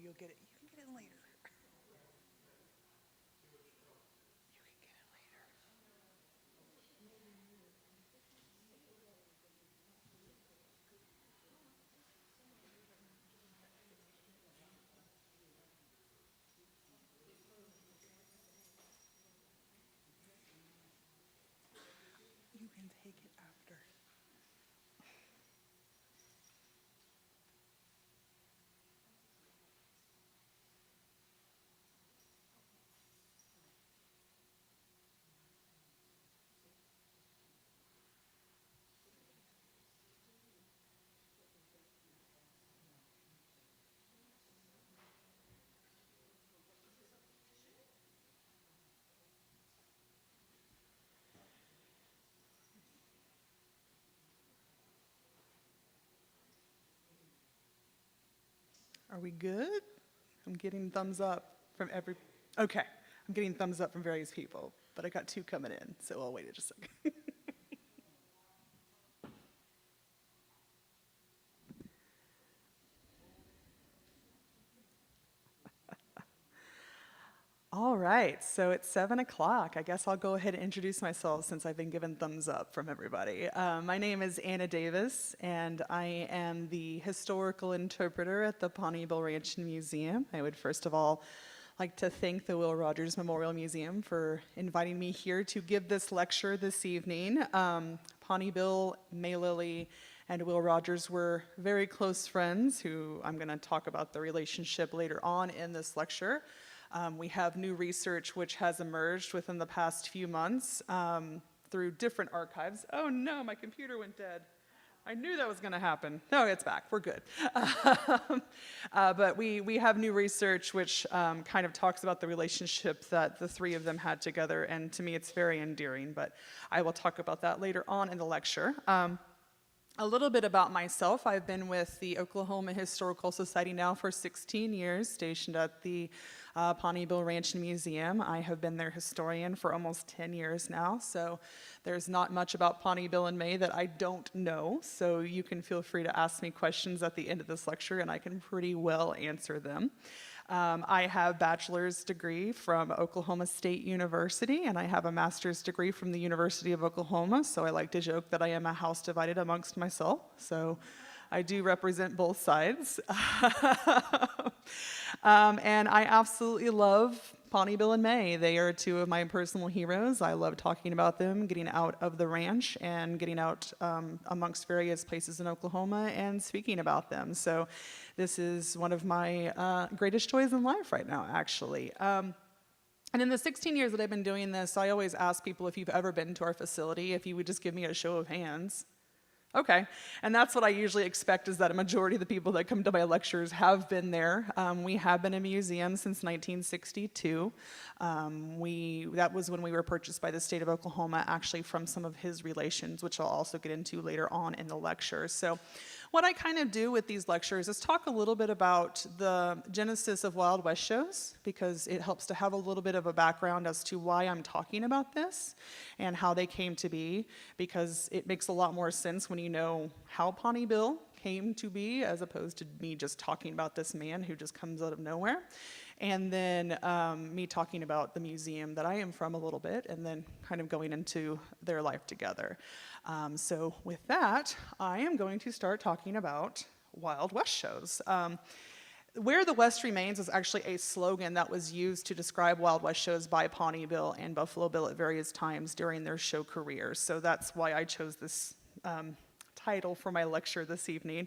you'll get it. You can get in later. You can get in later. You can take it after. Are we good? I'm getting thumbs up from okay, I'm getting thumbs up from various people, but I got 2 coming in, so I'll wait just a second. All right, so it's 7 o'clock. I guess I'll go ahead and introduce myself since I've been given thumbs up from everybody. My name is Anna Davis, and I am the historical interpreter at the Pawnee Ranch and Museum. I would first of all like to thank the Will Rogers Memorial Museum for inviting me here to give this lecture this evening. Pawnee Bill, May Lilly, and Will Rogers were very close friends who I'm going to talk about the relationship later on in this lecture. We have new research which has emerged within the past few months through different archives. Oh no, my computer went dead. I knew that was going to happen. No, it's back. We're good. But we have new research which kind of talks about the relationship that the 3 of them had together, and to me it's very endearing, but I will talk about that later on in the lecture. A little bit about myself. I've been with the Oklahoma Historical Society now for 16 years, stationed at the Pawnee Ranch and Museum. I have been their historian for almost 10 years now, so there's not much about Pawnee Bill and May that I don't know, so you can feel free to ask me questions at the end of this lecture and I can pretty well answer them. I have a bachelor's degree from Oklahoma State University, and I have a master's degree from the University of Oklahoma, so I like to joke that I am a house divided amongst myself, so I do represent both sides. And I absolutely love Pawnee Bill and May. They are 2 of my personal heroes. I love talking about them, getting out of the ranch and getting out amongst various places in Oklahoma and speaking about them. So this is one of my greatest joys in life right now, actually. And in the 16 years that I've been doing this, I always ask people if you've ever been to our facility, if you would just give me a show of hands. Okay, and that's what I usually expect, is that a majority of the people that come to my lectures have been there. We have been a museum since 1962. That was when we were purchased by the state of Oklahoma, actually from some of his relations, which I'll also get into later on in the lecture. So what I kind of do with these lectures is talk a little bit about the genesis of Wild West shows, because it helps to have a little bit of a background as to why I'm talking about this and how they came to be, because it makes a lot more sense when you know how Pawnee Bill came to be, as opposed to me just talking about this man who just comes out of nowhere. And then me talking about the museum that I am from a little bit, and then kind of going into their life together. So with that, I am going to start talking about Wild West shows. Where the West Remains is actually a slogan that was used to describe Wild West shows by Pawnee Bill and Buffalo Bill at various times during their show careers. So that's why I chose this title for my lecture this evening.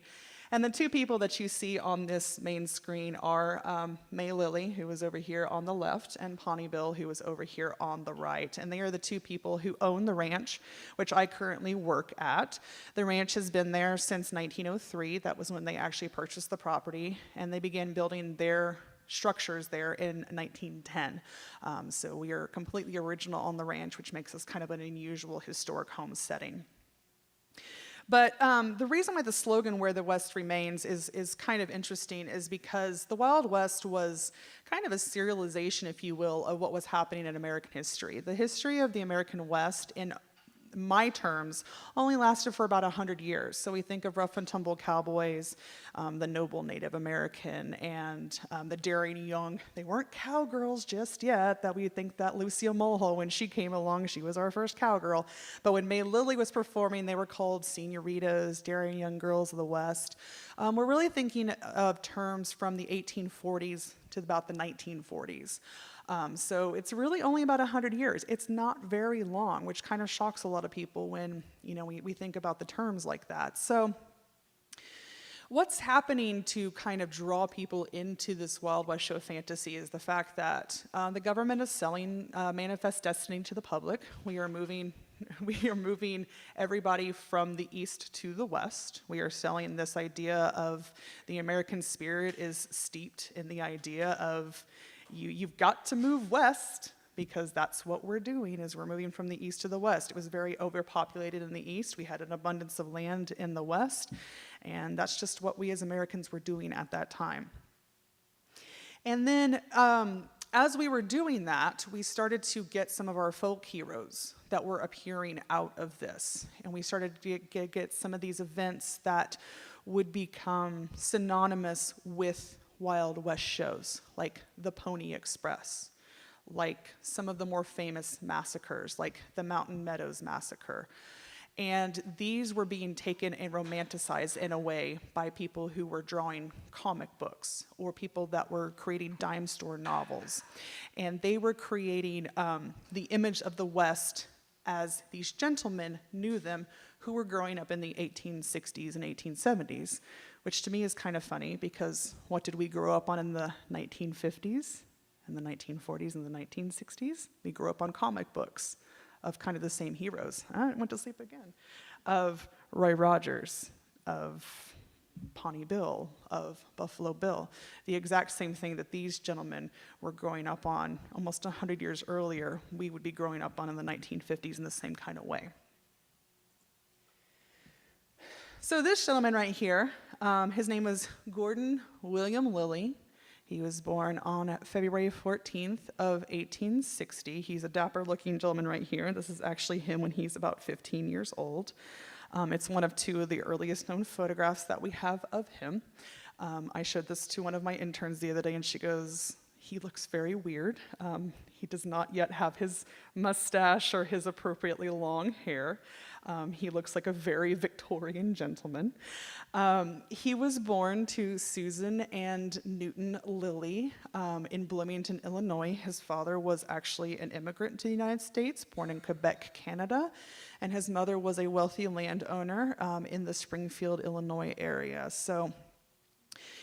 And the 2 people that you see on this main screen are May Lilly, who is over here on the left, and Pawnee Bill, who is over here on the right. And they are the 2 people who own the ranch, which I currently work at. The ranch has been there since 1903. That was when they actually purchased the property, and they began building their structures there in 1910. So we are completely original on the ranch, which makes us kind of an unusual historic home setting. But the reason why the slogan "Where the West Remains" is kind of interesting is because the Wild West was kind of a serialization, if you will, of what was happening in American history. The history of the American West in my terms, only lasted for about 100 years. So we think of rough and tumble cowboys, the noble Native American, and the daring young. They weren't cowgirls just yet. That we think that Lucille Mulhall, when she came along, she was our first cowgirl. But when May Lilly was performing, they were called senoritas, daring young girls of the West. We're really thinking of terms from the 1840s to about the 1940s. So it's really only about 100 years. It's not very long, which kind of shocks a lot of people when, we think about the terms like that. So what's happening to kind of draw people into this Wild West show fantasy is the fact that the government is selling Manifest Destiny to the public. We are moving everybody from the east to the west. We are selling this idea of the American spirit is steeped in the idea of you've got to move west, because that's what we're doing, is we're moving from the east to the west. It was very overpopulated in the east. We had an abundance of land in the west, and that's just what we as Americans were doing at that time. And then as we were doing that, we started to get some of our folk heroes that were appearing out of this. And we started to get some of these events that would become synonymous with Wild West shows, like the Pony Express, like some of the more famous massacres, like the Mountain Meadows Massacre. And these were being taken and romanticized in a way by people who were drawing comic books or people that were creating dime store novels. And they were creating the image of the West as these gentlemen knew them who were growing up in the 1860s and 1870s, which to me is kind of funny, because what did we grow up on in the 1950s and the 1940s and the 1960s? We grew up on comic books of kind of the same heroes. I went to sleep again. Of Roy Rogers, of Pawnee Bill, of Buffalo Bill. The exact same thing that these gentlemen were growing up on almost 100 years earlier, we would be growing up on in the 1950s in the same kind of way. So this gentleman right here, his name was Gordon William Lilly. He was born on February 14th of 1860. He's a dapper-looking gentleman right here. This is actually him when he's about 15 years old. It's one of two of the earliest known photographs that we have of him. I showed this to one of my interns the other day, and she goes, "He looks very weird." He does not yet have his mustache or his appropriately long hair. He looks like a very Victorian gentleman. He was born to Susan and Newton Lilly in Bloomington, Illinois. His father was actually an immigrant to the United States, born in Quebec, Canada, and his mother was a wealthy landowner in the Springfield, Illinois area. So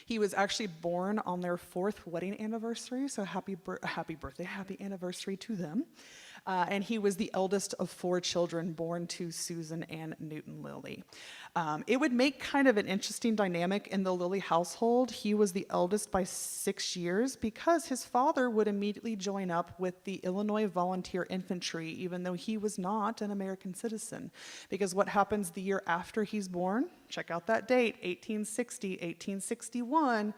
he was actually born on their 4th wedding anniversary, so happy anniversary to them. And he was the eldest of 4 children born to Susan and Newton Lilly. It would make kind of an interesting dynamic in the Lilly household. He was the eldest by 6 years because his father would immediately join up with the Illinois Volunteer Infantry, even though he was not an American citizen. Because what happens the year after he's born? Check out that date, 1860, 1861,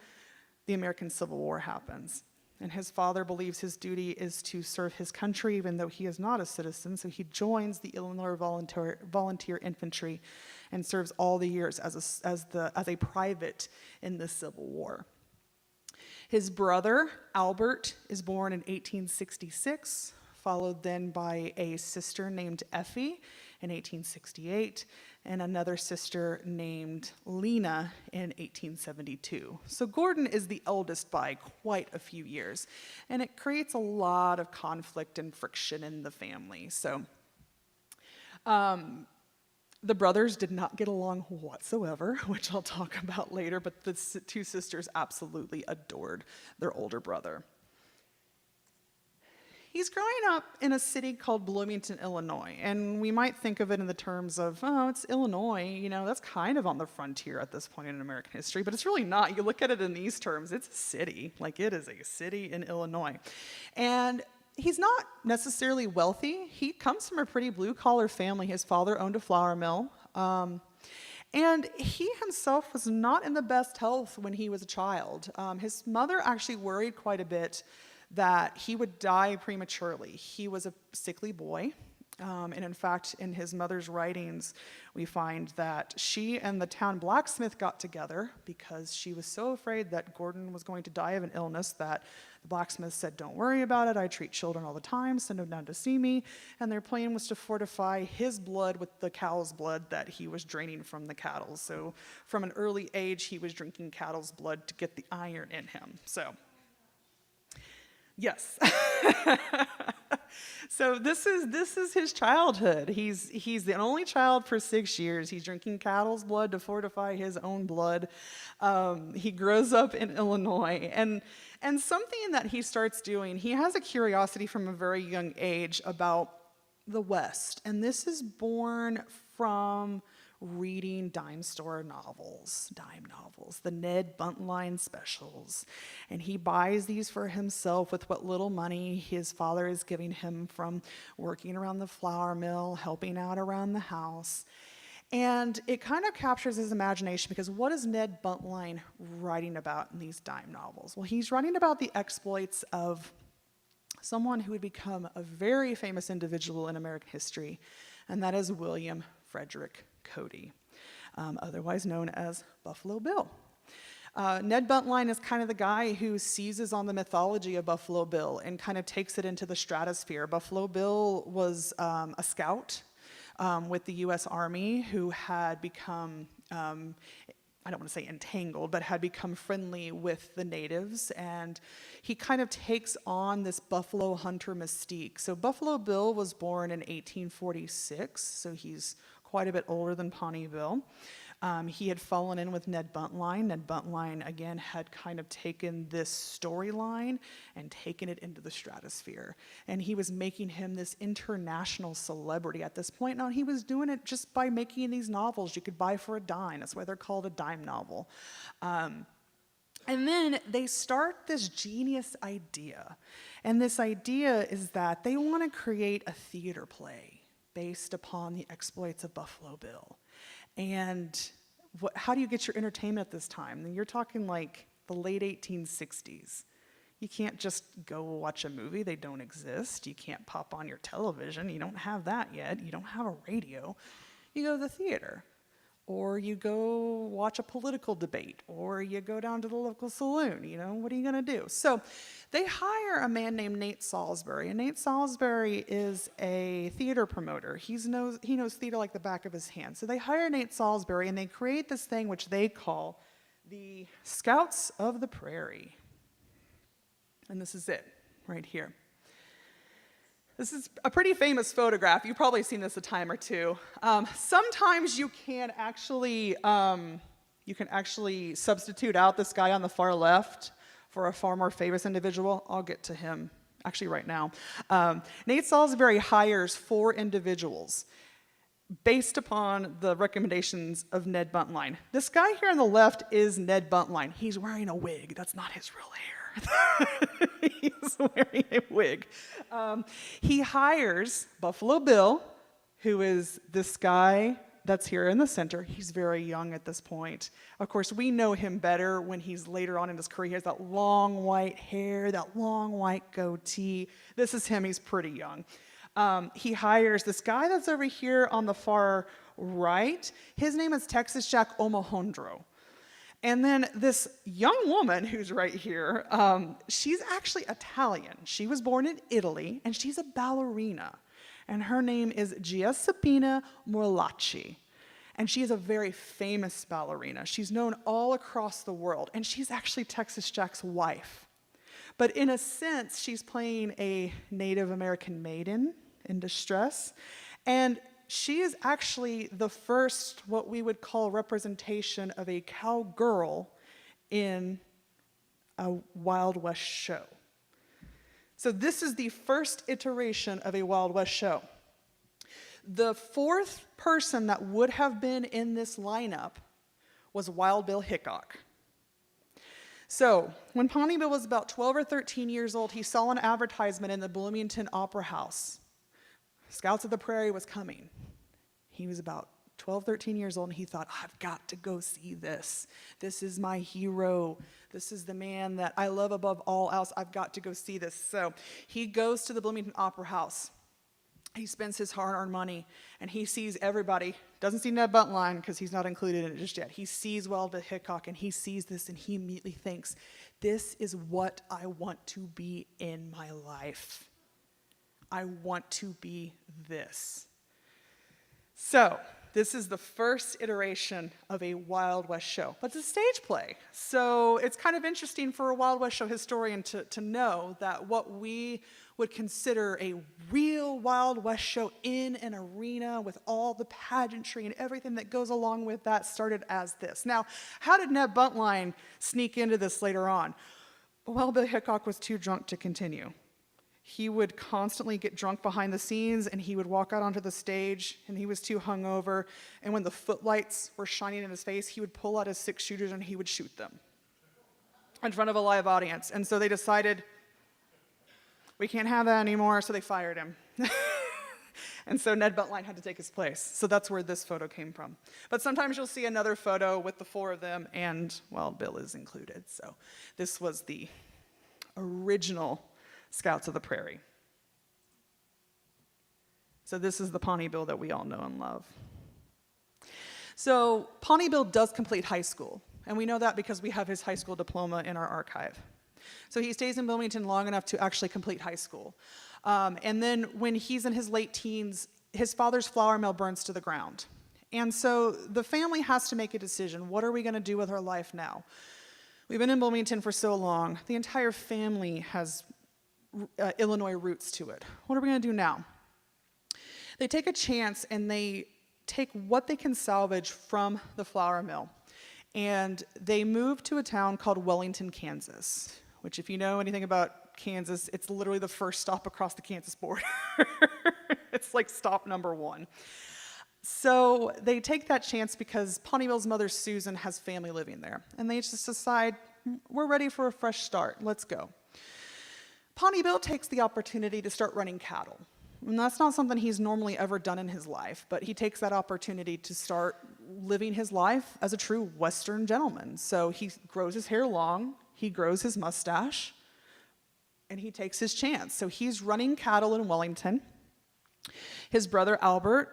the American Civil War happens. And his father believes his duty is to serve his country, even though he is not a citizen. So he joins the Illinois Volunteer Infantry and serves all the years as a private in the Civil War. His brother, Albert, is born in 1866, followed then by a sister named Effie in 1868, and another sister named Lena in 1872. So Gordon is the eldest by quite a few years, and it creates a lot of conflict and friction in the family. So the brothers did not get along whatsoever, which I'll talk about later, but the 2 sisters absolutely adored their older brother. He's growing up in a city called Bloomington, Illinois, and we might think of it in the terms of, oh, it's Illinois, that's kind of on the frontier at this point in American history, but it's really not. You look at it in these terms, it's a city. Like, it is a city in Illinois. And he's not necessarily wealthy. He comes from a pretty blue-collar family. His father owned a flour mill, and he himself was not in the best health when he was a child. His mother actually worried quite a bit that he would die prematurely. He was a sickly boy. And in fact, in his mother's writings, we find that she and the town blacksmith got together because she was so afraid that Gordon was going to die of an illness that the blacksmith said, "Don't worry about it, I treat children all the time, send them down to see me." And their plan was to fortify his blood with the cow's blood that he was draining from the cattle. So from an early age, he was drinking cattle's blood to get the iron in him. So, yes. So this is his childhood. He's the only child for 6 years. He's drinking cattle's blood to fortify his own blood. He grows up in Illinois, and something that he starts doing, he has a curiosity from a very young age about the West, and this is born from reading dime novels, the Ned Buntline specials. And he buys these for himself with what little money his father is giving him from working around the flour mill, helping out around the house. And it kind of captures his imagination, because what is Ned Buntline writing about in these dime novels? Well, he's writing about the exploits of someone who would become a very famous individual in American history, and that is William Frederick Cody, otherwise known as Buffalo Bill. Ned Buntline is kind of the guy who seizes on the mythology of Buffalo Bill and kind of takes it into the stratosphere. Buffalo Bill was a scout with the U.S. Army who had become, I don't want to say entangled, but had become friendly with the natives, and he kind of takes on this buffalo hunter mystique. So Buffalo Bill was born in 1846, so he's quite a bit older than Pawnee Bill. He had fallen in with Ned Buntline. Ned Buntline, again, had kind of taken this storyline and taken it into the stratosphere. And he was making him this international celebrity at this point. Now, he was doing it just by making these novels you could buy for a dime. That's why they're called a dime novel. And then they start this genius idea. And this idea is that they want to create a theater play based upon the exploits of Buffalo Bill. And how do you get your entertainment at this time? And you're talking like the late 1860s. You can't just go watch a movie. They don't exist. You can't pop on your television. You don't have that yet. You don't have a radio. You go to the theater. Or you go watch a political debate, or you go down to the local saloon. You know, what are you going to do? So they hire a man named Nate Salisbury, and Nate Salisbury is a theater promoter. He knows theater like the back of his hand. So they hire Nate Salisbury, and they create this thing which they call the Scouts of the Prairie. And this is it, right here. This is a pretty famous photograph. You've probably seen this a time or two. Sometimes you can actually substitute out this guy on the far left for a far more famous individual. I'll get to him actually right now. Nate Salisbury hires 4 individuals based upon the recommendations of Ned Buntline. This guy here on the left is Ned Buntline. He's wearing a wig. That's not his real hair. He's wearing a wig. He hires Buffalo Bill, who is this guy that's here in the center. He's very young at this point. Of course, we know him better when he's later on in his career. He has that long white hair, that long white goatee. This is him. He's pretty young. He hires this guy that's over here on the far right. His name is Texas Jack Omohundro. And then this young woman who's right here, she's actually Italian. She was born in Italy, and she's a ballerina. And her name is Giuseppina Morlacci. And she is a very famous ballerina. She's known all across the world, and she's actually Texas Jack's wife. But in a sense, she's playing a Native American maiden in distress. And she is actually the first, what we would call, representation of a cowgirl in a Wild West show. So this is the first iteration of a Wild West show. The 4th person that would have been in this lineup was Wild Bill Hickok. So when Pawnee Bill was about 12 or 13 years old, he saw an advertisement in the Bloomington Opera House. Scouts of the Prairie was coming. He was about 12, 13 years old, and he thought, I've got to go see this. This is my hero. This is the man that I love above all else. I've got to go see this. So he goes to the Bloomington Opera House. He spends his hard-earned money, and he sees everybody. Doesn't see Ned Buntline because he's not included in it just yet. He sees Bill Hickok, and he sees this, and he immediately thinks, this is what I want to be in my life. I want to be this. So, this is the first iteration of a Wild West show, but it's a stage play. So it's kind of interesting for a Wild West show historian to know that what we would consider a real Wild West show in an arena with all the pageantry and everything that goes along with that started as this. Now, how did Ned Buntline sneak into this later on? Well, Bill Hickok was too drunk to continue. He would constantly get drunk behind the scenes, and he would walk out onto the stage, and he was too hungover. And when the footlights were shining in his face, he would pull out his 6-shooters and he would shoot them in front of a live audience. And so they decided, we can't have that anymore, so they fired him. And so Ned Buntline had to take his place. So that's where this photo came from. But sometimes you'll see another photo with the 4 of them, and, well, Bill is included. So this was the original Scouts of the Prairie. So this is the Pawnee Bill that we all know and love. So Pawnee Bill does complete high school, and we know that because we have his high school diploma in our archive. So he stays in Wilmington long enough to actually complete high school. And then when he's in his late teens, his father's flour mill burns to the ground. And so the family has to make a decision. What are we going to do with our life now? We've been in Wilmington for so long. The entire family has Illinois roots to it. What are we going to do now? They take a chance, and they take what they can salvage from the flour mill, and they move to a town called Wellington, Kansas, which, if you know anything about Kansas, it's literally the first stop across the Kansas border. It's like stop number 1. So they take that chance because Pawnee Bill's mother, Susan, has family living there, and they just decide, we're ready for a fresh start. Let's go. Pawnee Bill takes the opportunity to start running cattle. And that's not something he's normally ever done in his life, but he takes that opportunity to start living his life as a true Western gentleman. So he grows his hair long, he grows his mustache, and he takes his chance. So he's running cattle in Wellington. His brother Albert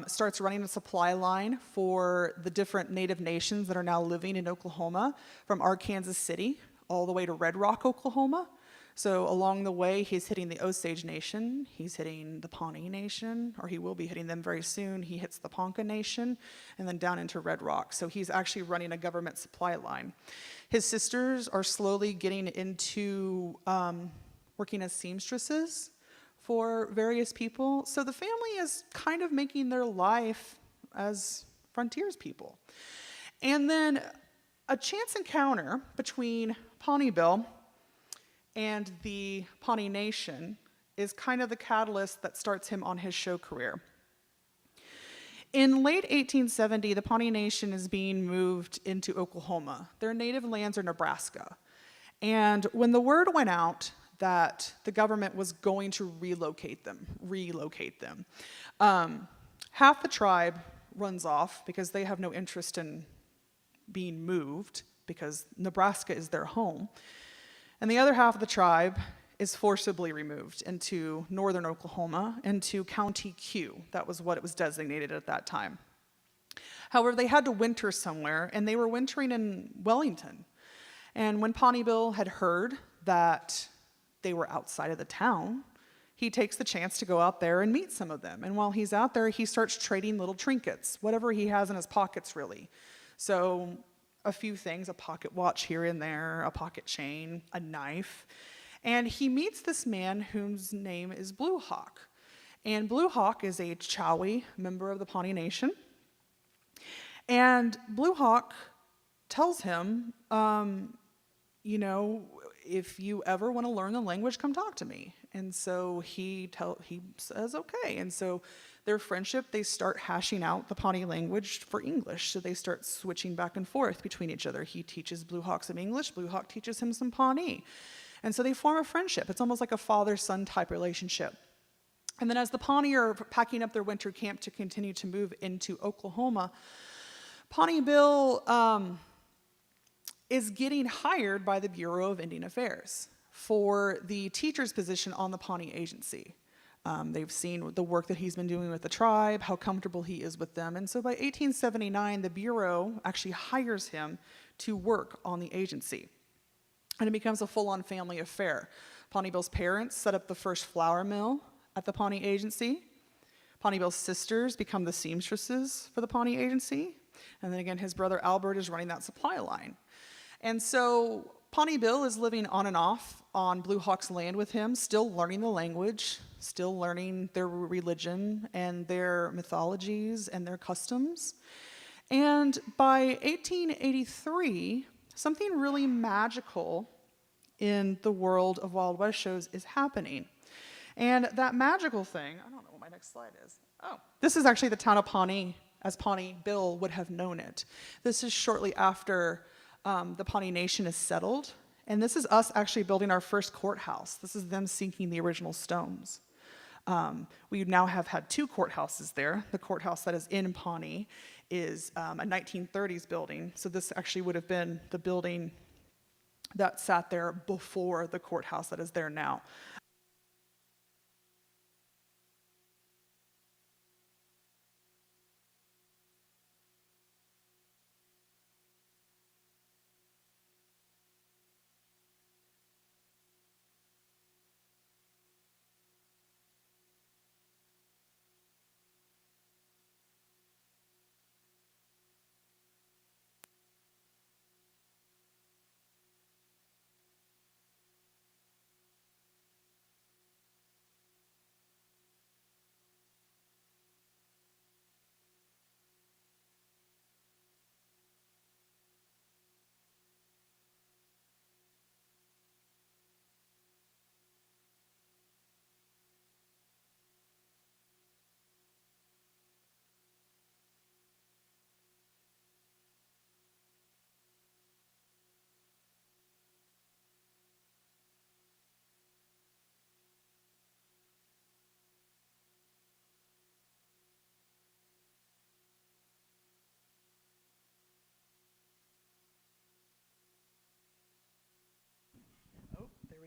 starts running a supply line for the different Native nations that are now living in Oklahoma, from Arkansas City all the way to Red Rock, Oklahoma. So along the way, he's hitting the Osage Nation, he's hitting the Pawnee Nation, or he will be hitting them very soon. He hits the Ponca Nation, and then down into Red Rock. So he's actually running a government supply line. His sisters are slowly getting into working as seamstresses for various people. So the family is kind of making their life as frontiers people. And then a chance encounter between Pawnee Bill and the Pawnee Nation is kind of the catalyst that starts him on his show career. In late 1870, the Pawnee Nation is being moved into Oklahoma. Their native lands are Nebraska. And when the word went out that the government was going to relocate them, half the tribe runs off because they have no interest in being moved because Nebraska is their home. And the other half of the tribe is forcibly removed into northern Oklahoma, into County Q. That was what it was designated at that time. However, they had to winter somewhere, and they were wintering in Wellington. And when Pawnee Bill had heard that they were outside of the town, he takes the chance to go out there and meet some of them. And while he's out there, he starts trading little trinkets, whatever he has in his pockets, really. So a few things, a pocket watch here and there, a pocket chain, a knife. And he meets this man whose name is Blue Hawk. And Blue Hawk is a Chowie member of the Pawnee Nation. And Blue Hawk tells him, if you ever want to learn the language, come talk to me. And so he says, okay. And so their friendship, they start hashing out the Pawnee language for English. So they start switching back and forth between each other. He teaches Blue Hawk some English. Blue Hawk teaches him some Pawnee. And so they form a friendship. It's almost like a father-son type relationship. And then as the Pawnee are packing up their winter camp to continue to move into Oklahoma, Pawnee Bill is getting hired by the Bureau of Indian Affairs for the teacher's position on the Pawnee Agency. They've seen the work that he's been doing with the tribe, how comfortable he is with them. And so by 1879, the Bureau actually hires him to work on the agency. And it becomes a full-on family affair. Pawnee Bill's parents set up the first flour mill at the Pawnee Agency. Pawnee Bill's sisters become the seamstresses for the Pawnee Agency. And then again, his brother Albert is running that supply line. And so Pawnee Bill is living on and off on Blue Hawk's land with him, still learning the language, still learning their religion and their mythologies and their customs. And by 1883, something really magical in the world of Wild West shows is happening. And that magical thing, I don't know what my next slide is. Oh, this is actually the town of Pawnee, as Pawnee Bill would have known it. This is shortly after the Pawnee Nation is settled. And this is us actually building our first courthouse. This is them sinking the original stones. We now have had 2 courthouses there. The courthouse that is in Pawnee is a 1930s building. So this actually would have been the building that sat there before the courthouse that is there now.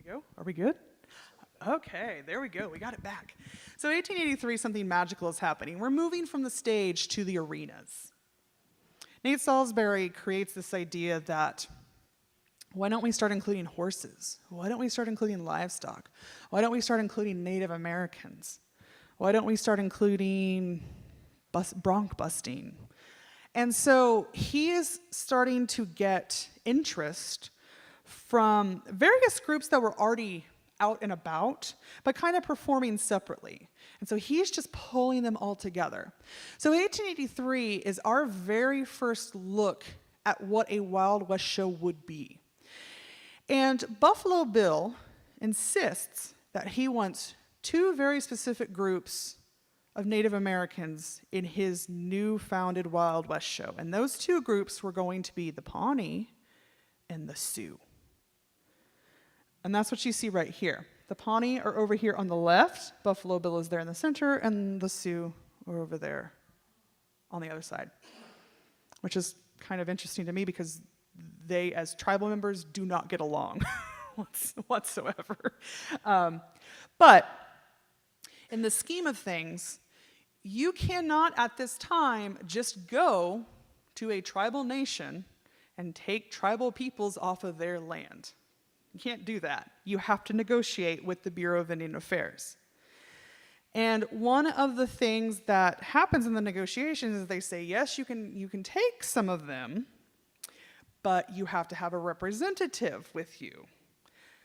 Go. Are we good? Okay, there we go. We got it back. So 1883, something magical is happening. We're moving from the stage to the arenas. Nate Salisbury creates this idea that why don't we start including horses? Why don't we start including livestock? Why don't we start including Native Americans? Why don't we start including bronc busting? And so he is starting to get interest from various groups that were already out and about, but kind of performing separately. And so he's just pulling them all together. So 1883 is our very first look at what a Wild West show would be. And Buffalo Bill insists that he wants 2 very specific groups of Native Americans in his new founded Wild West show. And those 2 groups were going to be the Pawnee and the Sioux. And that's what you see right here. The Pawnee are over here on the left, Buffalo Bill is there in the center, and the Sioux are over there on the other side, which is kind of interesting to me because they, as tribal members, do not get along whatsoever. But in the scheme of things, you cannot at this time just go to a tribal nation and take tribal peoples off of their land. You can't do that. You have to negotiate with the Bureau of Indian Affairs. And one of the things that happens in the negotiations is they say, yes, you can take some of them, but you have to have a representative with you.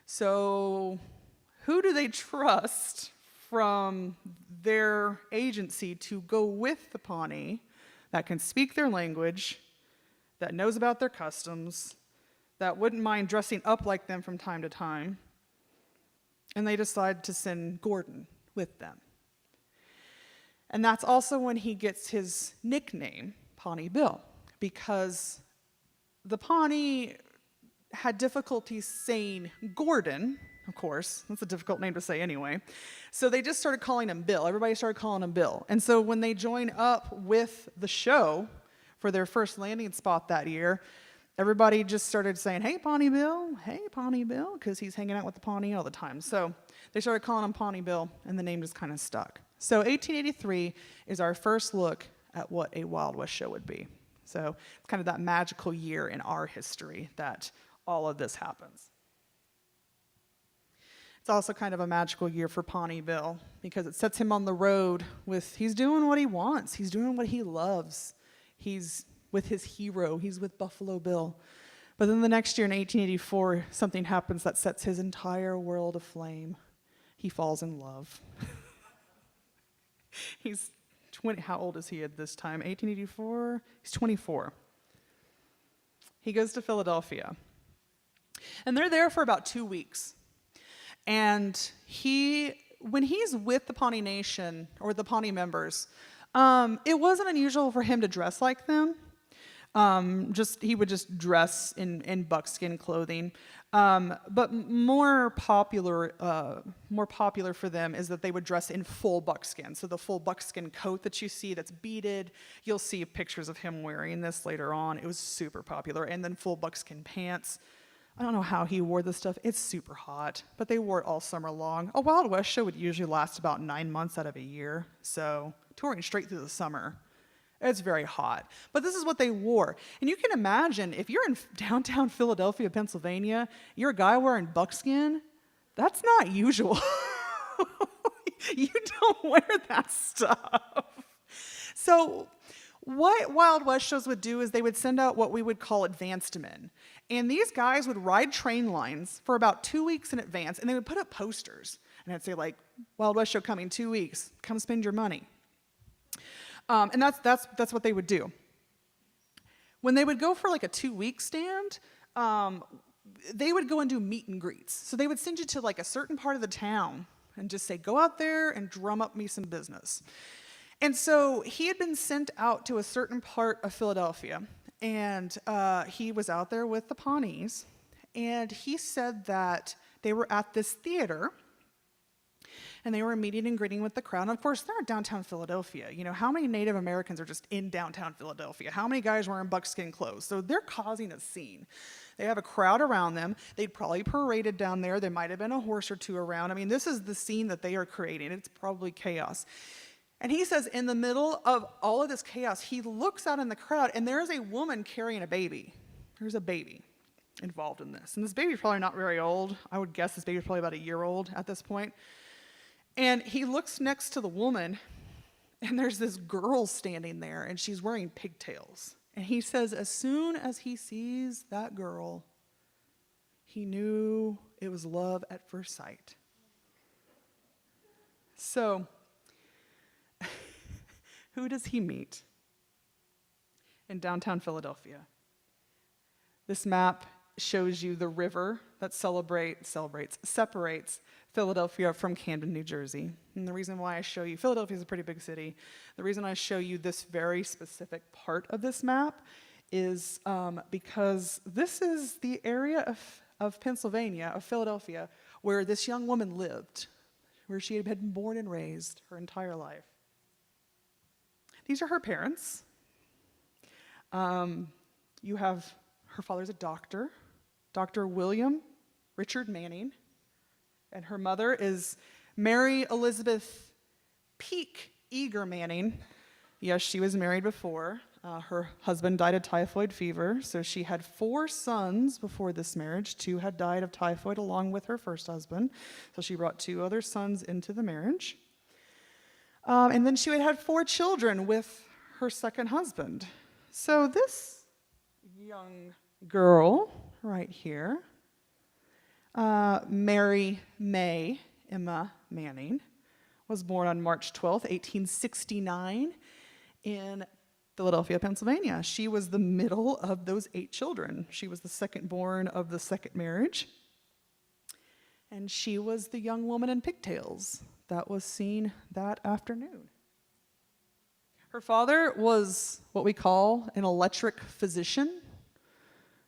So who do they trust from their agency to go with the Pawnee that can speak their language, that knows about their customs, that wouldn't mind dressing up like them from time to time? And they decide to send Gordon with them. And that's also when he gets his nickname, Pawnee Bill, because the Pawnee had difficulty saying Gordon, of course. That's a difficult name to say anyway. So they just started calling him Bill. Everybody started calling him Bill. And so when they join up with the show for their first landing spot that year, everybody just started saying, hey, Pawnee Bill, because he's hanging out with the Pawnee all the time. So they started calling him Pawnee Bill, and the name just kind of stuck. So 1883 is our first look at what a Wild West show would be. So it's kind of that magical year in our history that all of this happens. It's also kind of a magical year for Pawnee Bill because it sets him on the road with, he's doing what he wants. He's doing what he loves. He's with his hero. He's with Buffalo Bill. But then the next year in 1884, something happens that sets his entire world aflame. He falls in love. He's 20, how old is he at this time? 1884? He's 24. He goes to Philadelphia. And they're there for about 2 weeks. And when he's with the Pawnee Nation, or the Pawnee members, it wasn't unusual for him to dress like them. He would just dress in buckskin clothing. But more popular for them is that they would dress in full buckskin. So the full buckskin coat that you see that's beaded, you'll see pictures of him wearing this later on. It was super popular. And then full buckskin pants. I don't know how he wore this stuff. It's super hot, but they wore it all summer long. A Wild West show would usually last about 9 months out of a year. So touring straight through the summer. It's very hot. But this is what they wore. And you can imagine, if you're in downtown Philadelphia, Pennsylvania, you're a guy wearing buckskin, that's not usual. You don't wear that stuff. So what Wild West shows would do is they would send out what we would call advanced men. And these guys would ride train lines for about 2 weeks in advance, and they would put up posters. And I'd say, like, Wild West show coming 2 weeks. Come spend your money. And that's what they would do. When they would go for like a 2-week stand, they would go and do meet and greets. So they would send you to like a certain part of the town and just say, go out there and drum up me some business. And so he had been sent out to a certain part of Philadelphia, and he was out there with the Pawnees, and he said that they were at this theater, and they were meeting and greeting with the crowd. And of course, they're in downtown Philadelphia. You know, how many Native Americans are just in downtown Philadelphia? How many guys wearing buckskin clothes? So they're causing a scene. They have a crowd around them. They'd probably paraded down there. There might have been a horse or two around. I mean, this is the scene that they are creating. It's probably chaos. And he says, in the middle of all of this chaos, he looks out in the crowd, and there's a woman carrying a baby. There's a baby involved in this. And this baby's probably not very old. I would guess this baby's probably about a year old at this point. And he looks next to the woman, and there's this girl standing there, and she's wearing pigtails. And he says, as soon as he sees that girl, he knew it was love at first sight. So, who does he meet in downtown Philadelphia? This map shows you the river that separates Philadelphia from Camden, New Jersey. And the reason why I show you, Philadelphia is a pretty big city. The reason I show you this very specific part of this map is because this is the area of Pennsylvania, of Philadelphia, where this young woman lived, where she had been born and raised her entire life. These are her parents. You have, her father's a doctor, Dr. William Richard Manning, and her mother is Mary Elizabeth Peak Eager Manning. Yes, she was married before. Her husband died of typhoid fever, so she had 4 sons before this marriage. 2 had died of typhoid along with her first husband, so she brought 2 other sons into the marriage. And then she had had 4 children with her second husband. So this young girl right here, Mary May Emma Manning, was born on March 12th, 1869 in Philadelphia, Pennsylvania. She was the middle of those 8 children. She was the second born of the second marriage. And she was the young woman in pigtails that was seen that afternoon. Her father was what we call an electric physician.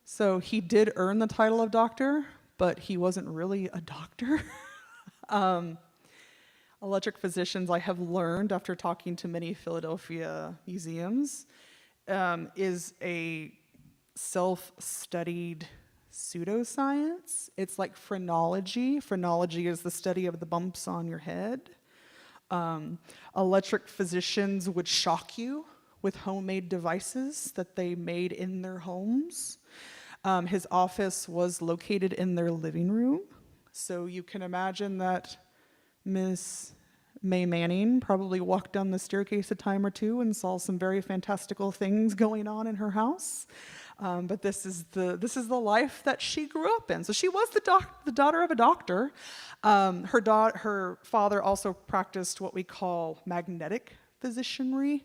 So he did earn the title of doctor, but he wasn't really a doctor. Electric physicians, I have learned after talking to many Philadelphia museums, is a self-studied pseudoscience. It's like phrenology. Phrenology is the study of the bumps on your head. Electric physicians would shock you with homemade devices that they made in their homes. His office was located in their living room. So you can imagine that Miss May Manning probably walked down the staircase a time or two and saw some very fantastical things going on in her house. But this is the life that she grew up in. So she was the daughter of a doctor. Her father also practiced what we call magnetic physicianry,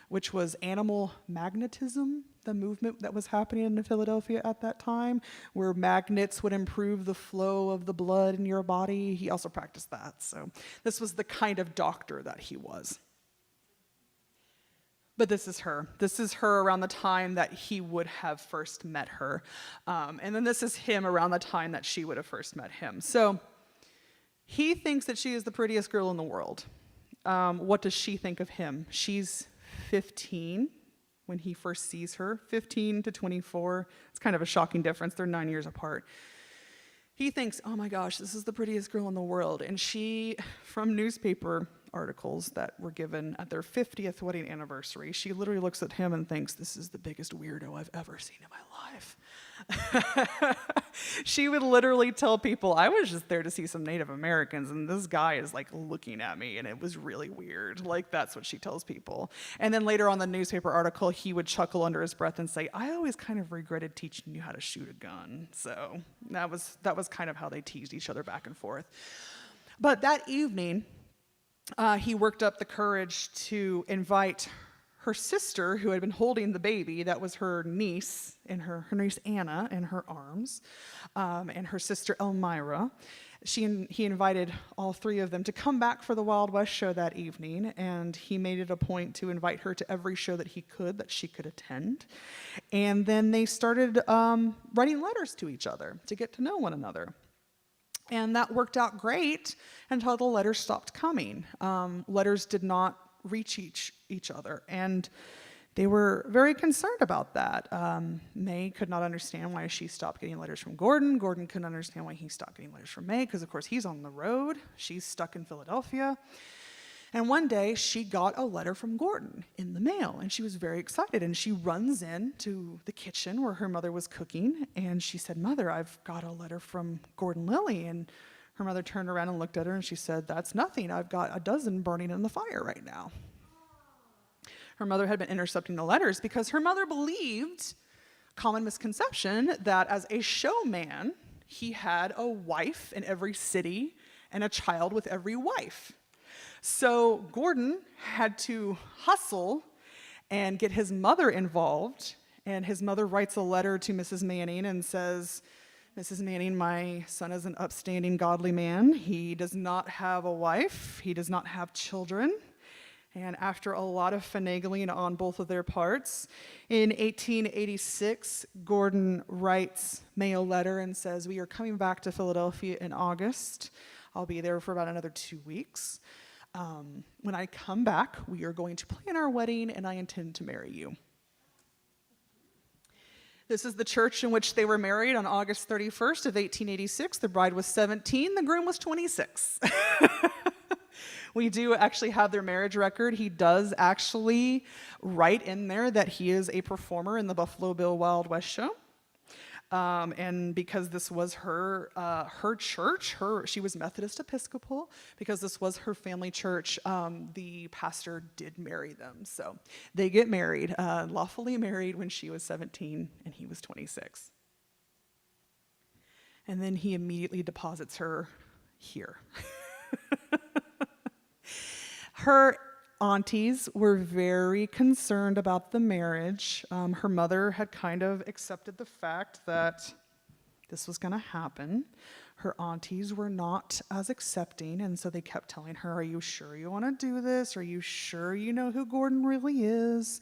which was animal magnetism, the movement that was happening in Philadelphia at that time, where magnets would improve the flow of the blood in your body. He also practiced that. So this was the kind of doctor that he was. But this is her. This is her around the time that he would have first met her. And then this is him around the time that she would have first met him. So he thinks that she is the prettiest girl in the world. What does she think of him? She's 15 when he first sees her, 15 to 24. It's kind of a shocking difference. They're 9 years apart. He thinks, oh my gosh, this is the prettiest girl in the world. And she, from newspaper articles that were given at their 50th wedding anniversary, she literally looks at him and thinks, this is the biggest weirdo I've ever seen in my life. She would literally tell people, I was just there to see some Native Americans, and this guy is like looking at me, and it was really weird. Like, that's what she tells people. And then later on the newspaper article, he would chuckle under his breath and say, I always kind of regretted teaching you how to shoot a gun. So that was kind of how they teased each other back and forth. But that evening, he worked up the courage to invite her sister, who had been holding the baby, that was her niece, and her niece Anna in her arms, and her sister Elmira. He invited all three of them to come back for the Wild West show that evening, and he made it a point to invite her to every show that she could attend. And then they started writing letters to each other to get to know one another. And that worked out great until the letters stopped coming. Letters did not reach each other, and they were very concerned about that. May could not understand why she stopped getting letters from Gordon. Gordon couldn't understand why he stopped getting letters from May, because of course he's on the road. She's stuck in Philadelphia. And one day she got a letter from Gordon in the mail, and she was very excited, and she runs into the kitchen where her mother was cooking, and she said, Mother, I've got a letter from Gordon Lilly. And her mother turned around and looked at her, and she said, that's nothing. I've got a dozen burning in the fire right now. Her mother had been intercepting the letters because her mother believed, common misconception, that as a showman, he had a wife in every city and a child with every wife. So Gordon had to hustle and get his mother involved, and his mother writes a letter to Mrs. Manning and says, Mrs. Manning, my son is an upstanding, godly man. He does not have a wife. He does not have children. And after a lot of finagling on both of their parts, in 1886, Gordon writes May a letter and says, we are coming back to Philadelphia in August. I'll be there for about another 2 weeks. When I come back, we are going to plan our wedding, and I intend to marry you. This is the church in which they were married on August 31st of 1886. The bride was 17, the groom was 26. We do actually have their marriage record. He does actually write in there that he is a performer in the Buffalo Bill Wild West show. And because this was her church, she was Methodist Episcopal, because this was her family church, the pastor did marry them. So they get married, lawfully married when she was 17 and he was 26. And then he immediately deposits her here. Her aunties were very concerned about the marriage. Her mother had kind of accepted the fact that this was going to happen. Her aunties were not as accepting, and so they kept telling her, are you sure you want to do this? Are you sure you know who Gordon really is?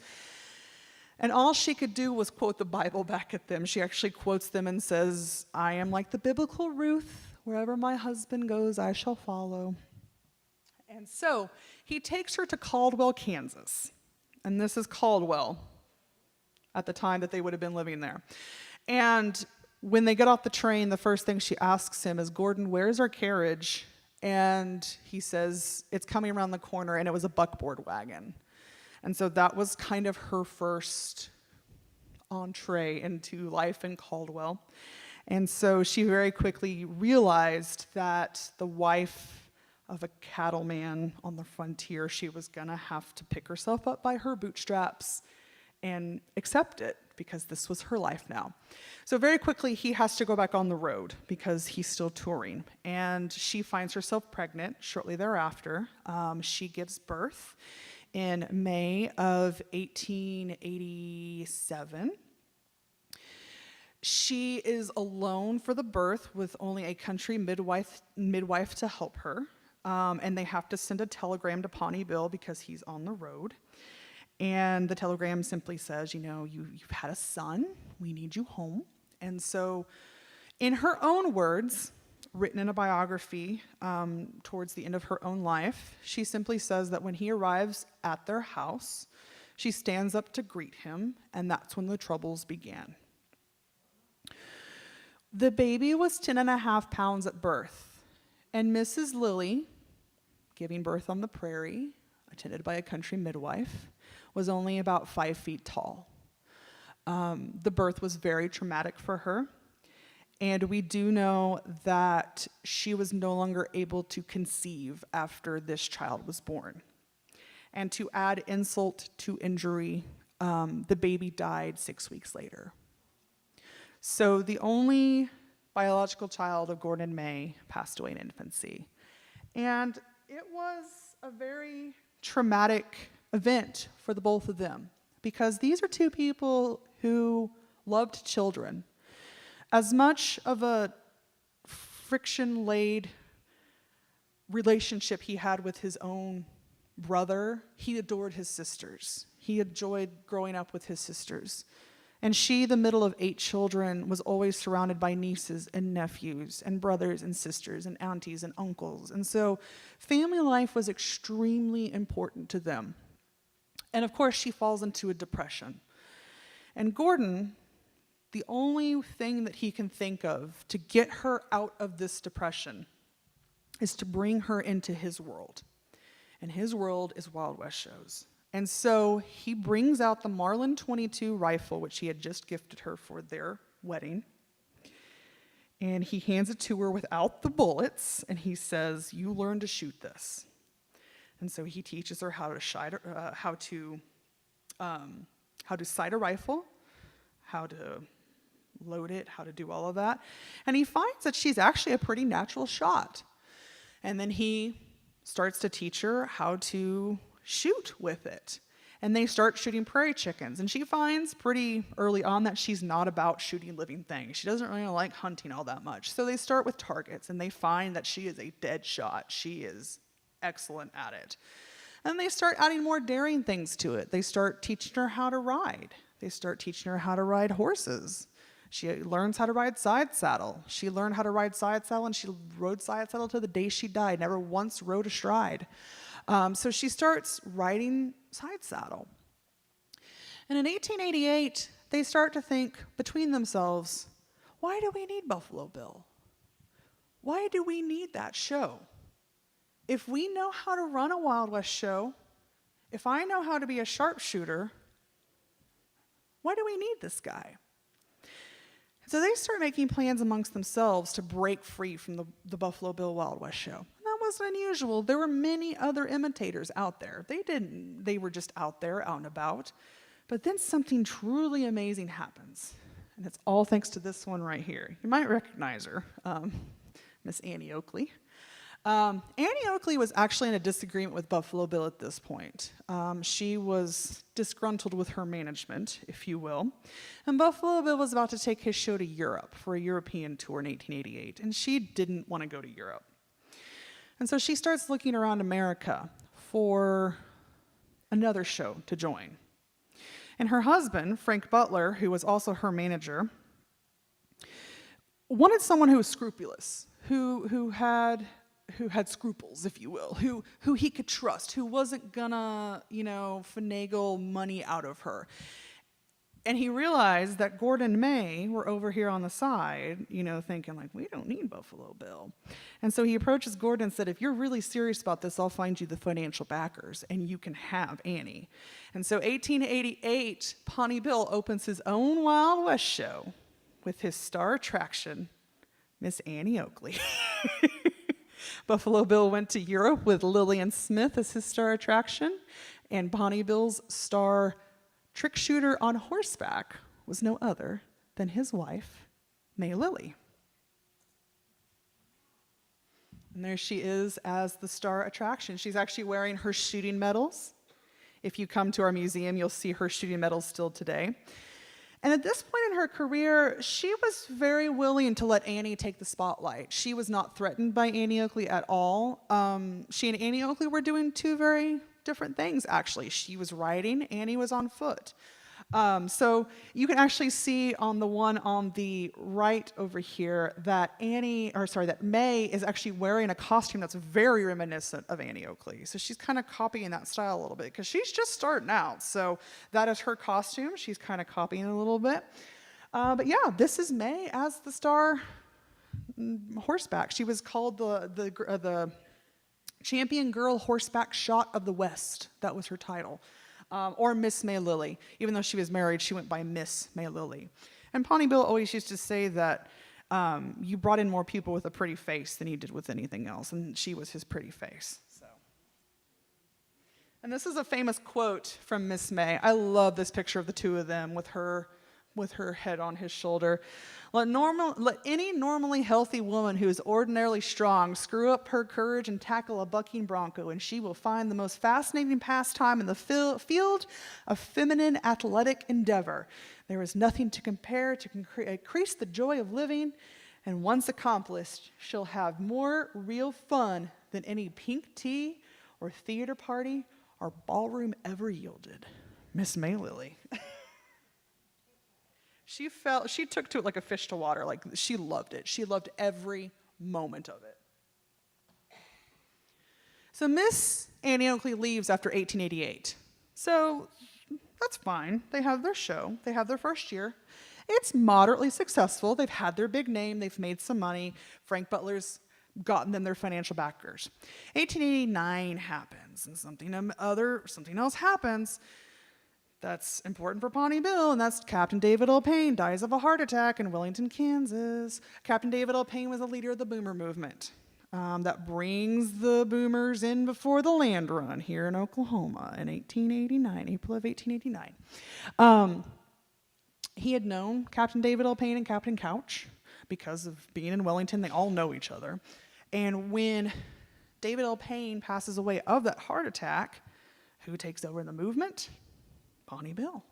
And all she could do was quote the Bible back at them. She actually quotes them and says, I am like the biblical Ruth. Wherever my husband goes, I shall follow. And so he takes her to Caldwell, Kansas. And this is Caldwell. at the time that they would have been living there. And when they get off the train, the first thing she asks him is, "Gordon, where's our carriage?" And he says, "It's coming around the corner," and it was a buckboard wagon. And so that was kind of her first entree into life in Caldwell. And so she very quickly realized that the wife of a cattleman on the frontier, she was going to have to pick herself up by her bootstraps and accept it, because this was her life now. So very quickly, he has to go back on the road because he's still touring. And she finds herself pregnant shortly thereafter. She gives birth in May of 1887. She is alone for the birth with only a country midwife to help her. And they have to send a telegram to Pawnee Bill because he's on the road. And the telegram simply says, you've had a son, we need you home. And so in her own words, written in a biography towards the end of her own life, she simply says that when he arrives at their house, she stands up to greet him, and that's when the troubles began. The baby was 10.5 pounds at birth, and Mrs. Lilly, giving birth on the prairie, attended by a country midwife, was only about 5 feet tall. The birth was very traumatic for her, and we do know that she was no longer able to conceive after this child was born. And to add insult to injury, the baby died 6 weeks later. So the only biological child of Gordon and May passed away in infancy. And it was a very traumatic event for the both of them, because these are two people who loved children. As much of a friction-laid relationship he had with his own brother, he adored his sisters. He enjoyed growing up with his sisters. And she, the middle of 8 children, was always surrounded by nieces and nephews and brothers and sisters and aunties and uncles. And so family life was extremely important to them. And of course, she falls into a depression. And Gordon, the only thing that he can think of to get her out of this depression is to bring her into his world. And his world is Wild West shows. And so he brings out the Marlin 22 rifle, which he had just gifted her for their wedding. And he hands it to her without the bullets, and he says, "You learn to shoot this." And so he teaches her how to sight a rifle, how to load it, how to do all of that. And he finds that she's actually a pretty natural shot. And then he starts to teach her how to shoot with it. And they start shooting prairie chickens. And she finds pretty early on that she's not about shooting living things. She doesn't really like hunting all that much. So they start with targets, and they find that she is a dead shot. She is excellent at it. And they start adding more daring things to it. They start teaching her how to ride. They start teaching her how to ride horses. She learns how to ride side saddle. She learned how to ride side saddle, and she rode side saddle to the day she died, never once rode astride. So she starts riding side saddle. And in 1888, they start to think between themselves, why do we need Buffalo Bill? Why do we need that show? If we know how to run a Wild West show, if I know how to be a sharpshooter, why do we need this guy? So they start making plans amongst themselves to break free from the Buffalo Bill Wild West show. Wasn't unusual. There were many other imitators out there. They were just out there, out and about. But then something truly amazing happens. And it's all thanks to this one right here. You might recognize her, Miss Annie Oakley. Annie Oakley was actually in a disagreement with Buffalo Bill at this point. She was disgruntled with her management, if you will. And Buffalo Bill was about to take his show to Europe for a European tour in 1888. And she didn't want to go to Europe. And so she starts looking around America for another show to join. And her husband, Frank Butler, who was also her manager, wanted someone who was scrupulous, who had scruples, if you will, who he could trust, who wasn't gonna, finagle money out of her. And he realized that Gordon and May were over here on the side, thinking like, we don't need Buffalo Bill. And so he approaches Gordon and said, if you're really serious about this, I'll find you the financial backers and you can have Annie. And so 1888, Pawnee Bill opens his own Wild West show with his star attraction, Miss Annie Oakley. Buffalo Bill went to Europe with Lillian Smith as his star attraction, and Pawnee Bill's star trick shooter on horseback was no other than his wife, May Lilly. And there she is as the star attraction. She's actually wearing her shooting medals. If you come to our museum, you'll see her shooting medals still today. And at this point in her career, she was very willing to let Annie take the spotlight. She was not threatened by Annie Oakley at all. She and Annie Oakley were doing two very different things, actually. She was riding, Annie was on foot. So you can actually see on the one on the right over here that that May is actually wearing a costume that's very reminiscent of Annie Oakley. So she's kind of copying that style a little bit because she's just starting out. So that is her costume. She's kind of copying a little bit. But yeah, this is May as the star horseback. She was called the Champion Girl Horseback Shot of the West. That was her title. Or Miss May Lilly. Even though she was married, she went by Miss May Lilly. And Pawnee Bill always used to say that you brought in more people with a pretty face than you did with anything else, and she was his pretty face. And this is a famous quote from Miss May. I love this picture of the two of them with her head on his shoulder. Let any normally healthy woman who is ordinarily strong screw up her courage and tackle a bucking bronco, and she will find the most fascinating pastime in the field of feminine athletic endeavor. There is nothing to compare to increase the joy of living, and once accomplished, she'll have more real fun than any pink tea or theater party or ballroom ever yielded. Miss May Lilly. She took to it like a fish to water. Like, she loved it. She loved every moment of it. So Miss Annie Oakley leaves after 1888. So that's fine. They have their show. They have their first year. It's moderately successful. They've had their big name. They've made some money. Frank Butler's gotten them their financial backers. 1889 happens, and something else happens. That's important for Pawnee Bill, and that's Captain David L. Payne dies of a heart attack in Wellington, Kansas. Captain David L. Payne was a leader of the boomer movement that brings the boomers in before the land run here in Oklahoma in 1889, April of 1889. He had known Captain David L. Payne and Captain Couch because of being in Wellington. They all know each other. And when David L. Payne passes away of that heart attack, who takes over the movement? Pawnee Bill.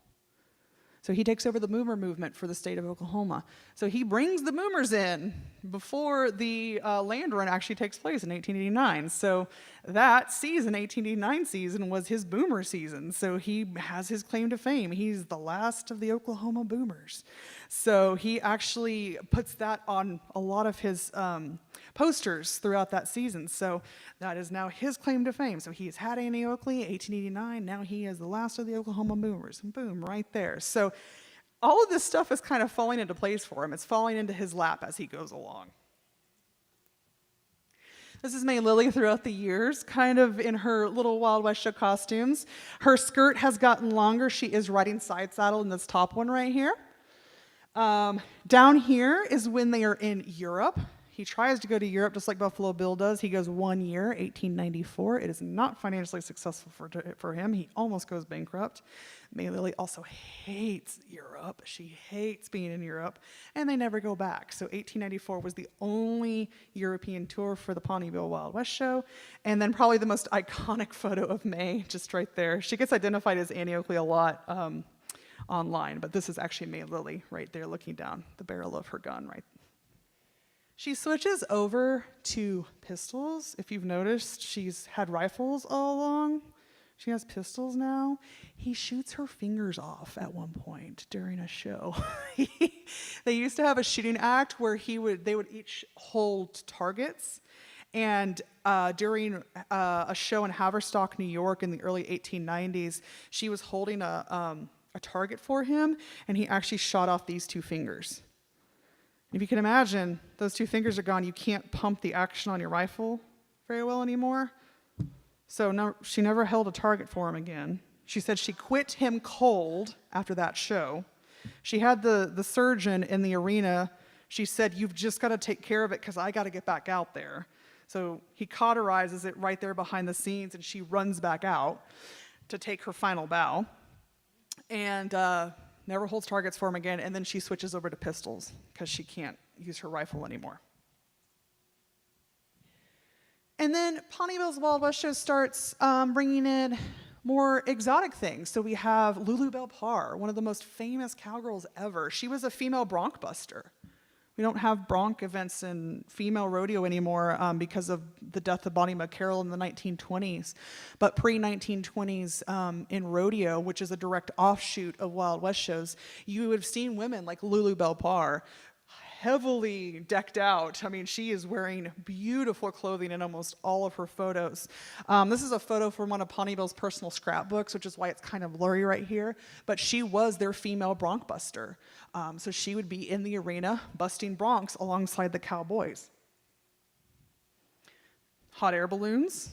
So he takes over the boomer movement for the state of Oklahoma. So he brings the boomers in before the land run actually takes place in 1889. So that season, 1889 season, was his boomer season. So he has his claim to fame. He's the last of the Oklahoma boomers. So he actually puts that on a lot of his posters throughout that season. So that is now his claim to fame. So he's had Annie Oakley, 1889. Now he is the last of the Oklahoma boomers. And boom, right there. So all of this stuff is kind of falling into place for him. It's falling into his lap as he goes along. This is May Lilly throughout the years, kind of in her little Wild West show costumes. Her skirt has gotten longer. She is riding side saddle in this top one right here. Down here is when they are in Europe. He tries to go to Europe just like Buffalo Bill does. He goes 1 year, 1894. It is not financially successful for him. He almost goes bankrupt. May Lilly also hates Europe. She hates being in Europe, and they never go back. So 1894 was the only European tour for the Pawnee Bill Wild West show, and then probably the most iconic photo of May, just right there. She gets identified as Annie Oakley a lot online, but this is actually May Lilly right there looking down the barrel of her gun right. She switches over to pistols. If you've noticed, she's had rifles all along. She has pistols now. He shoots her fingers off at one point during a show. They used to have a shooting act where they would each hold targets. And during a show in Haverstock, New York in the early 1890s, she was holding a a target for him, and he actually shot off these 2 fingers. If you can imagine, those 2 fingers are gone. You can't pump the action on your rifle very well anymore. So no, she never held a target for him again. She said she quit him cold after that show. She had the surgeon in the arena. She said, "You've just got to take care of it because I got to get back out there." So he cauterizes it right there behind the scenes, and she runs back out to take her final bow. And never holds targets for him again, and then she switches over to pistols because she can't use her rifle anymore. And then Pawnee Bill's Wild West show starts bringing in more exotic things. So we have Lulu Belpar, one of the most famous cowgirls ever. She was a female bronc buster. We don't have bronc events in female rodeo anymore because of the death of Bonnie McCarroll in the 1920s. But pre-1920s in rodeo, which is a direct offshoot of Wild West shows, you would have seen women like Lulu Belpar, heavily decked out. I mean, she is wearing beautiful clothing in almost all of her photos. This is a photo from one of Pawnee Bill's personal scrapbooks, which is why it's kind of blurry right here. But she was their female bronc buster. So she would be in the arena busting broncs alongside the cowboys. Hot air balloons.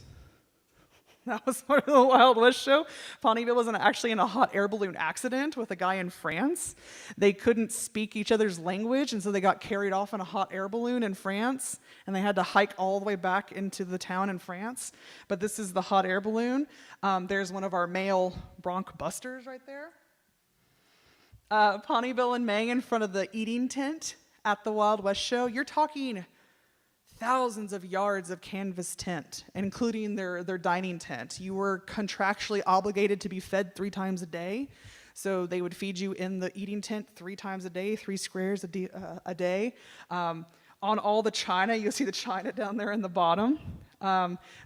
That was part of the Wild West show. Pawnee Bill was actually in a hot air balloon accident with a guy in France. They couldn't speak each other's language, and so they got carried off in a hot air balloon in France, and they had to hike all the way back into the town in France. But this is the hot air balloon. There's one of our male bronc busters right there. Pawnee Bill and May in front of the eating tent at the Wild West show. You're talking thousands of yards of canvas tent, including their dining tent. You were contractually obligated to be fed 3 times a day. So they would feed you in the eating tent 3 times a day, 3 squares a day. On all the china, you'll see the china down there in the bottom.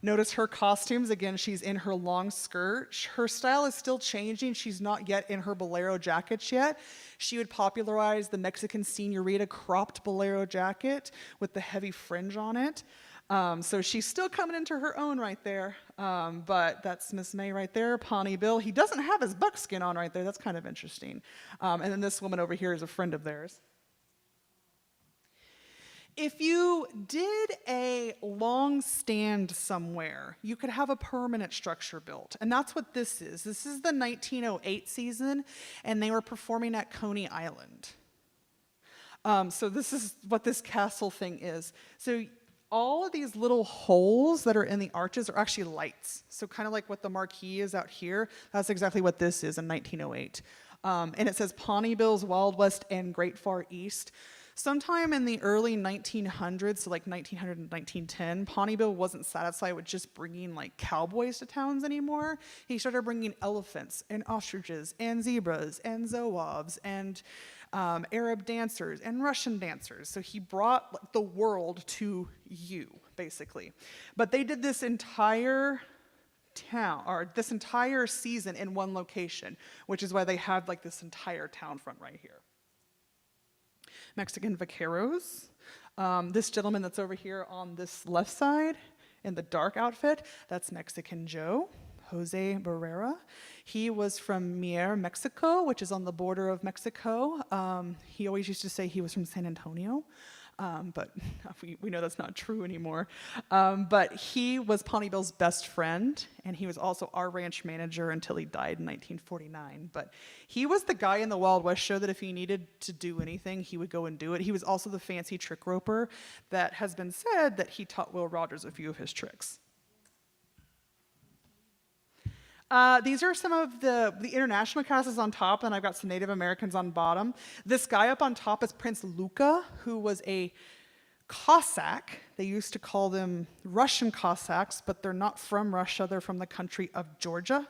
Notice her costumes. Again, she's in her long skirt. Her style is still changing. She's not yet in her bolero jackets yet. She would popularize the Mexican señorita cropped bolero jacket with the heavy fringe on it. So she's still coming into her own right there. But that's Miss May right there, Pawnee Bill. He doesn't have his buckskin on right there. That's kind of interesting. And then this woman over here is a friend of theirs. If you did a long stand somewhere, you could have a permanent structure built. And that's what this is. This is the 1908 season, and they were performing at Coney Island. So this is what this castle thing is. So all of these little holes that are in the arches are actually lights. So kind of like what the marquee is out here, that's exactly what this is in 1908. And it says Pawnee Bill's Wild West and Great Far East. Sometime in the early 1900s, so like 1900 and 1910, Pawnee Bill wasn't satisfied with just bringing like cowboys to towns anymore. He started bringing elephants and ostriches and zebras and zouaves and Arab dancers and Russian dancers. So he brought like, the world to you, basically. But they did this entire town, or this entire season in one location, which is why they have like this entire town front right here. Mexican vaqueros. This gentleman that's over here on this left side in the dark outfit, that's Mexican Joe, Jose Barrera. He was from Mier, Mexico, which is on the border of Mexico. He always used to say he was from San Antonio, but we know that's not true anymore. But he was Pawnee Bill's best friend, and he was also our ranch manager until he died in 1949. But he was the guy in the Wild West show that if he needed to do anything, he would go and do it. He was also the fancy trick roper that has been said that he taught Will Rogers a few of his tricks. These are some of the international casts on top, and I've got some Native Americans on bottom. This guy up on top is Prince Luca, who was a Cossack. They used to call them Russian Cossacks, but they're not from Russia. They're from the country of Georgia.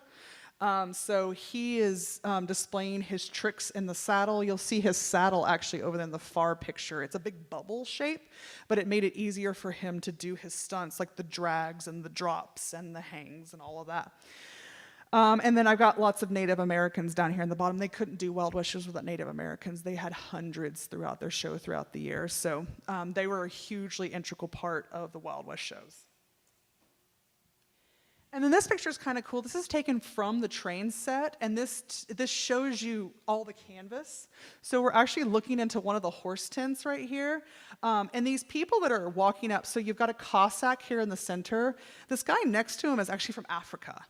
So he is displaying his tricks in the saddle. You'll see his saddle actually over there in the far picture. It's a big bubble shape, but it made it easier for him to do his stunts, like the drags and the drops and the hangs and all of that. And then I've got lots of Native Americans down here in the bottom. They couldn't do Wild West shows without Native Americans. They had hundreds throughout their show throughout the year. So they were a hugely integral part of the Wild West shows. And then this picture is kind of cool. This is taken from the train set, and this shows you all the canvas. So we're actually looking into one of the horse tents right here. And these people that are walking up, so you've got a Cossack here in the center. This guy next to him is actually from Africa.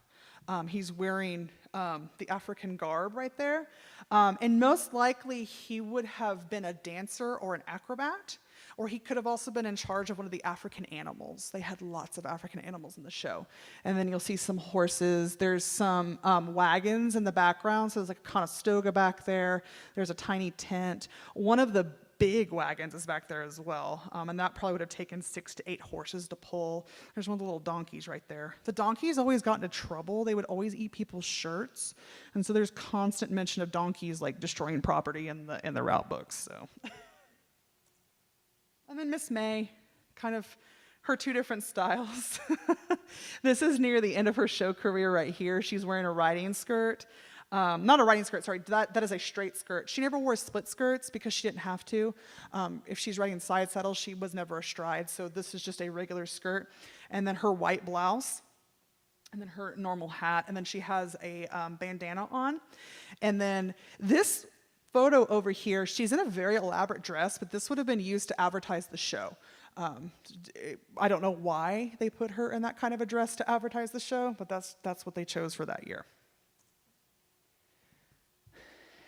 He's wearing the African garb right there. And most likely he would have been a dancer or an acrobat, or he could have also been in charge of one of the African animals. They had lots of African animals in the show. And then you'll see some horses. There's some wagons in the background, so there's like a Conestoga back there. There's a tiny tent. One of the big wagons is back there as well, and that probably would have taken 6 to 8 horses to pull. There's one of the little donkeys right there. The donkeys always got into trouble. They would always eat people's shirts, and so there's constant mention of donkeys like destroying property in the route books. So, and then Miss May, kind of her two different styles. This is near the end of her show career right here. She's wearing a riding skirt. Not a riding skirt, sorry, that is a straight skirt. She never wore split skirts because she didn't have to. If she's riding side saddle, she was never astride, so this is just a regular skirt. And then her white blouse, and then her normal hat, and then she has a bandana on. And then this photo over here, she's in a very elaborate dress, but this would have been used to advertise the show. I don't know why they put her in that kind of a dress to advertise the show, but that's what they chose for that year.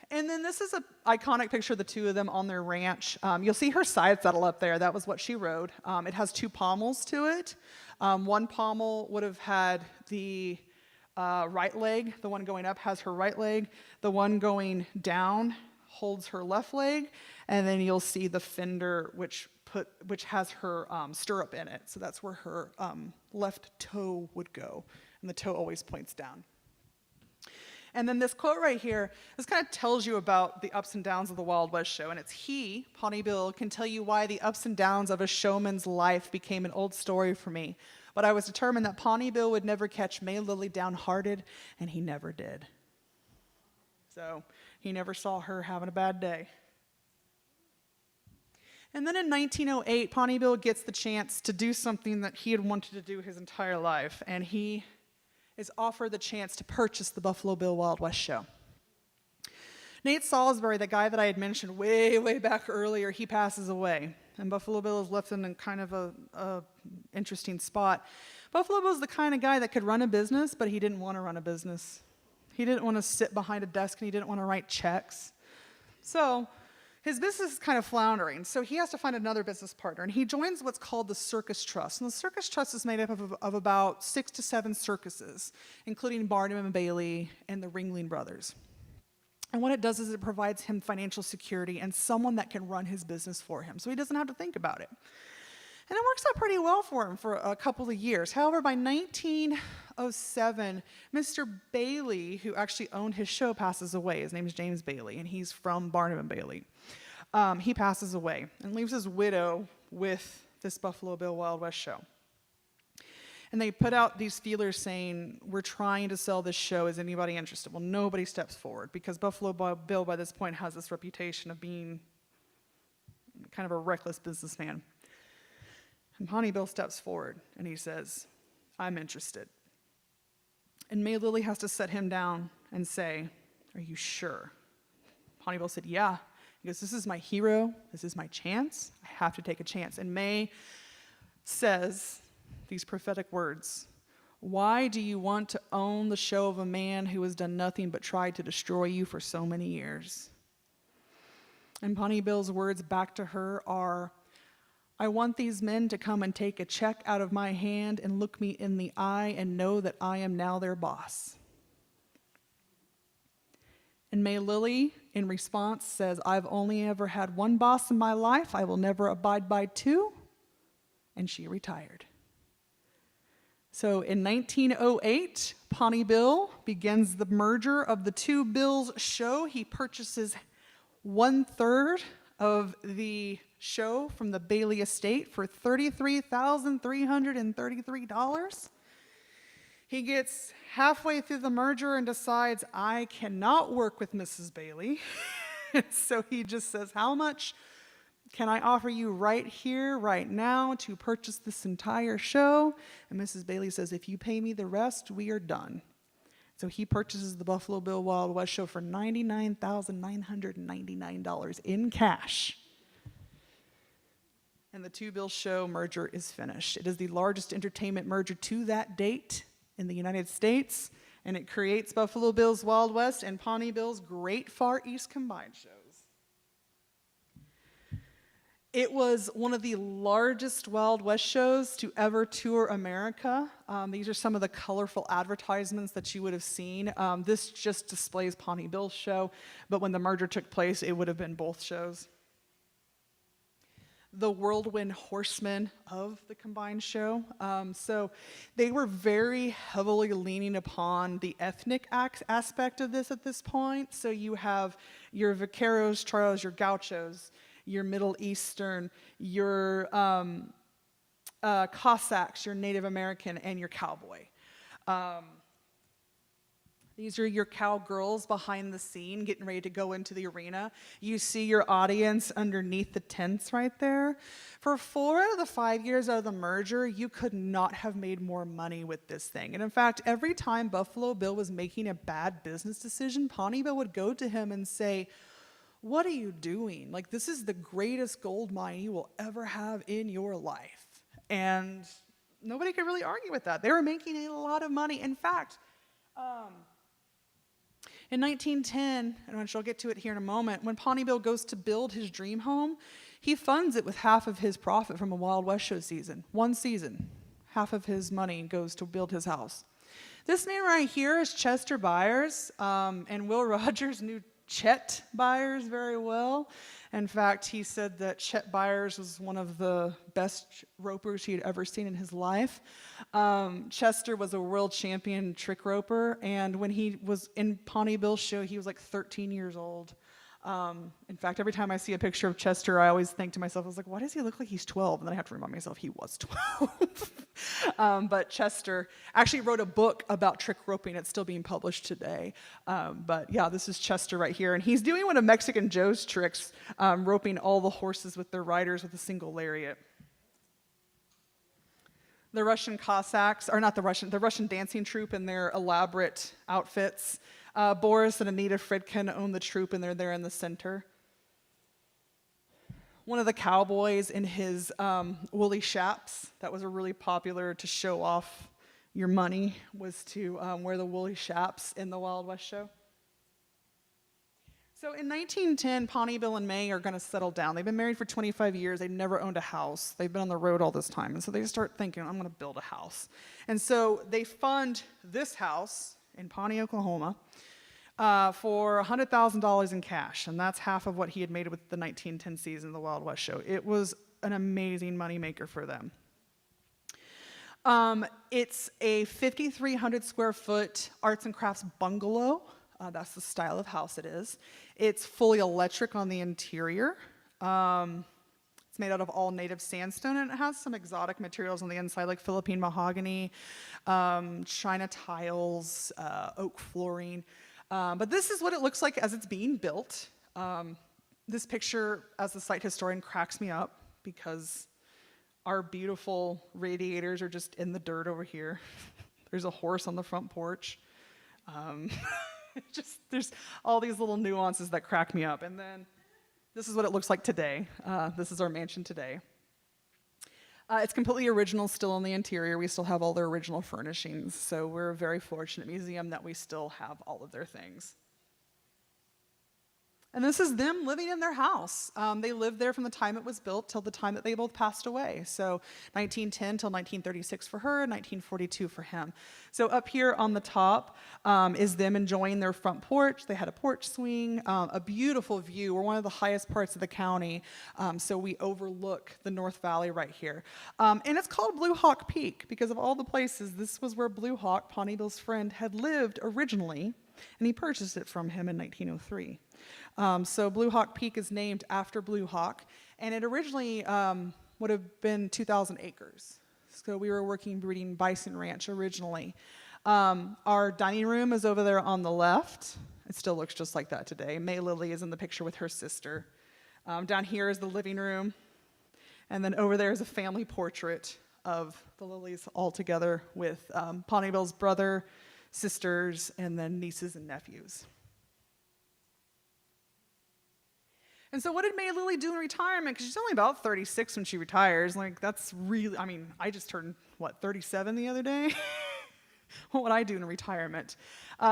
And then this is an iconic picture of the two of them on their ranch. You'll see her side saddle up there. That was what she rode. It has 2 pommels to it. One pommel would have had the right leg. The one going up has her right leg. The one going down holds her left leg. And then you'll see the fender, which has her stirrup in it. So that's where her left toe would go. And the toe always points down. And then this quote right here, this kind of tells you about the ups and downs of the Wild West show. And it's he, Pawnee Bill, can tell you why the ups and downs of a showman's life became an old story for me. But I was determined that Pawnee Bill would never catch May Lilly downhearted, and he never did. So he never saw her having a bad day. And then in 1908, Pawnee Bill gets the chance to do something that he had wanted to do his entire life, and he is offered the chance to purchase the Buffalo Bill Wild West show. Nate Salisbury, the guy that I had mentioned way back earlier, he passes away. And Buffalo Bill is left in kind of a interesting spot. Buffalo Bill is the kind of guy that could run a business, but he didn't want to run a business. He didn't want to sit behind a desk, and he didn't want to write checks. So his business is kind of floundering, so he has to find another business partner, and he joins what's called the Circus Trust. And the Circus Trust is made up of about 6 to 7 circuses, including Barnum and Bailey and the Ringling Brothers. And what it does is it provides him financial security and someone that can run his business for him, so he doesn't have to think about it. And it works out pretty well for him for a couple of years. However, by 1907, Mr. Bailey, who actually owned his show, passes away. His name is James Bailey, and he's from Barnum and Bailey. He passes away and leaves his widow with this Buffalo Bill Wild West show. And they put out these feelers saying, we're trying to sell this show. Is anybody interested? Well, nobody steps forward because Buffalo Bill by this point has this reputation of being kind of a reckless businessman. And Pawnee Bill steps forward and he says, I'm interested. And May Lilly has to set him down and say, are you sure? Pawnee Bill said, yeah. He goes, this is my hero. This is my chance. I have to take a chance. And May says these prophetic words, why do you want to own the show of a man who has done nothing but tried to destroy you for so many years? And Pawnee Bill's words back to her are, I want these men to come and take a check out of my hand and look me in the eye and know that I am now their boss. And May Lilly, in response, says, I've only ever had one boss in my life. I will never abide by 2. And she retired. So in 1908, Pawnee Bill begins the merger of the 2 Bills show. He purchases 1/3 of the show from the Bailey estate for $33,333. He gets halfway through the merger and decides, I cannot work with Mrs. Bailey. So he just says, how much Can I offer you right here, right now, to purchase this entire show? And Mrs. Bailey says, if you pay me the rest, we are done. So he purchases the Buffalo Bill Wild West show for $99,999 in cash. And the Two Bill Show merger is finished. It is the largest entertainment merger to that date in the United States, and it creates Buffalo Bill's Wild West and Pawnee Bill's Great Far East combined shows. It was one of the largest Wild West shows to ever tour America. These are some of the colorful advertisements that you would have seen. This just displays Pawnee Bill's show, but when the merger took place, it would have been both shows. The whirlwind horsemen of the combined show. So they were very heavily leaning upon the ethnic aspect of this at this point. So you have your vaqueros, charros, your gauchos, your Middle Eastern, your Cossacks, your Native American, and your cowboy. These are your cowgirls behind the scene getting ready to go into the arena. You see your audience underneath the tents right there. For 4 out of the 5 years of the merger, you could not have made more money with this thing. And in fact, every time Buffalo Bill was making a bad business decision, Pawnee Bill would go to him and say, what are you doing? Like, this is the greatest gold mine you will ever have in your life. And nobody could really argue with that. They were making a lot of money. In fact, in 1910, and which I'll get to it here in a moment, when Pawnee Bill goes to build his dream home, he funds it with half of his profit from a Wild West show season. One season, half of his money goes to build his house. This man right here is Chester Byers, and Will Rogers knew Chet Byers very well. In fact, he said that Chet Byers was one of the best ropers he had ever seen in his life. Chester was a world champion trick roper, and when he was in Pawnee Bill's show, he was like 13 years old. In fact, every time I see a picture of Chester, I always think to myself, I was like, why does he look like he's 12? And then I have to remind myself he was 12. But Chester actually wrote a book about trick roping. It's still being published today. But yeah, this is Chester right here. And he's doing one of Mexican Joe's tricks, roping all the horses with their riders with a single lariat. The Russian Cossacks, or not the Russian dancing troupe in their elaborate outfits. Boris and Anita Fridkin own the troupe, and they're there in the center. One of the cowboys in his woolly chaps, that was a really popular to show off your money, was to wear the woolly chaps in the Wild West show. So in 1910, Pawnee Bill and May are going to settle down. They've been married for 25 years. They've never owned a house. They've been on the road all this time. And so they start thinking, I'm going to build a house. And so they fund this house in Pawnee, Oklahoma, for $100,000 in cash. And that's half of what he had made with the 1910 season of the Wild West show. It was an amazing moneymaker for them. It's a 5,300 square foot arts and crafts bungalow. That's the style of house it is. It's fully electric on the interior. It's made out of all native sandstone, and it has some exotic materials on the inside, like Philippine mahogany, China tiles, oak flooring. But this is what it looks like as it's being built. This picture, as the site historian, cracks me up because our beautiful radiators are just in the dirt over here. There's a horse on the front porch. There's all these little nuances that crack me up. And then this is what it looks like today. This is our mansion today. It's completely original still on the interior. We still have all their original furnishings. So we're a very fortunate museum that we still have all of their things. And this is them living in their house. They lived there from the time it was built till the time that they both passed away. So 1910 till 1936 for her, 1942 for him. So up here on the top is them enjoying their front porch. They had a porch swing, a beautiful view. We're one of the highest parts of the county, so we overlook the North Valley right here. And it's called Blue Hawk Peak because of all the places, this was where Blue Hawk, Pawnee Bill's friend, had lived originally, and he purchased it from him in 1903. So Blue Hawk Peak is named after Blue Hawk, and it originally would have been 2,000 acres. So we were working breeding bison ranch originally. Our dining room is over there on the left. It still looks just like that today. May Lilly is in the picture with her sister. Down here is the living room. And then over there is a family portrait of the Lillies all together with Pawnee Bill's brother, sisters, and then nieces and nephews. And so what did May Lilly do in retirement? Because she's only about 36 when she retires. Like, that's really, I mean, I just turned, 37 the other day? What would I do in retirement?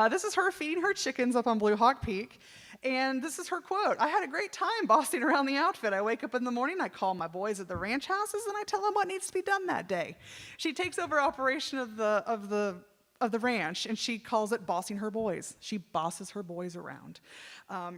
This is her feeding her chickens up on Blue Hawk Peak. And this is her quote: "I had a great time bossing around the outfit. I wake up in the morning, I call my boys at the ranch houses, and I tell them what needs to be done that day." She takes over operation of the ranch, and she calls it bossing her boys. She bosses her boys around.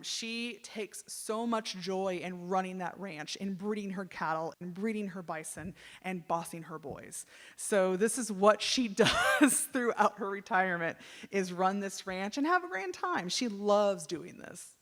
She takes so much joy in running that ranch, in breeding her cattle, and breeding her bison, and bossing her boys. So this is what she does throughout her retirement, is run this ranch and have a grand time. She loves doing this.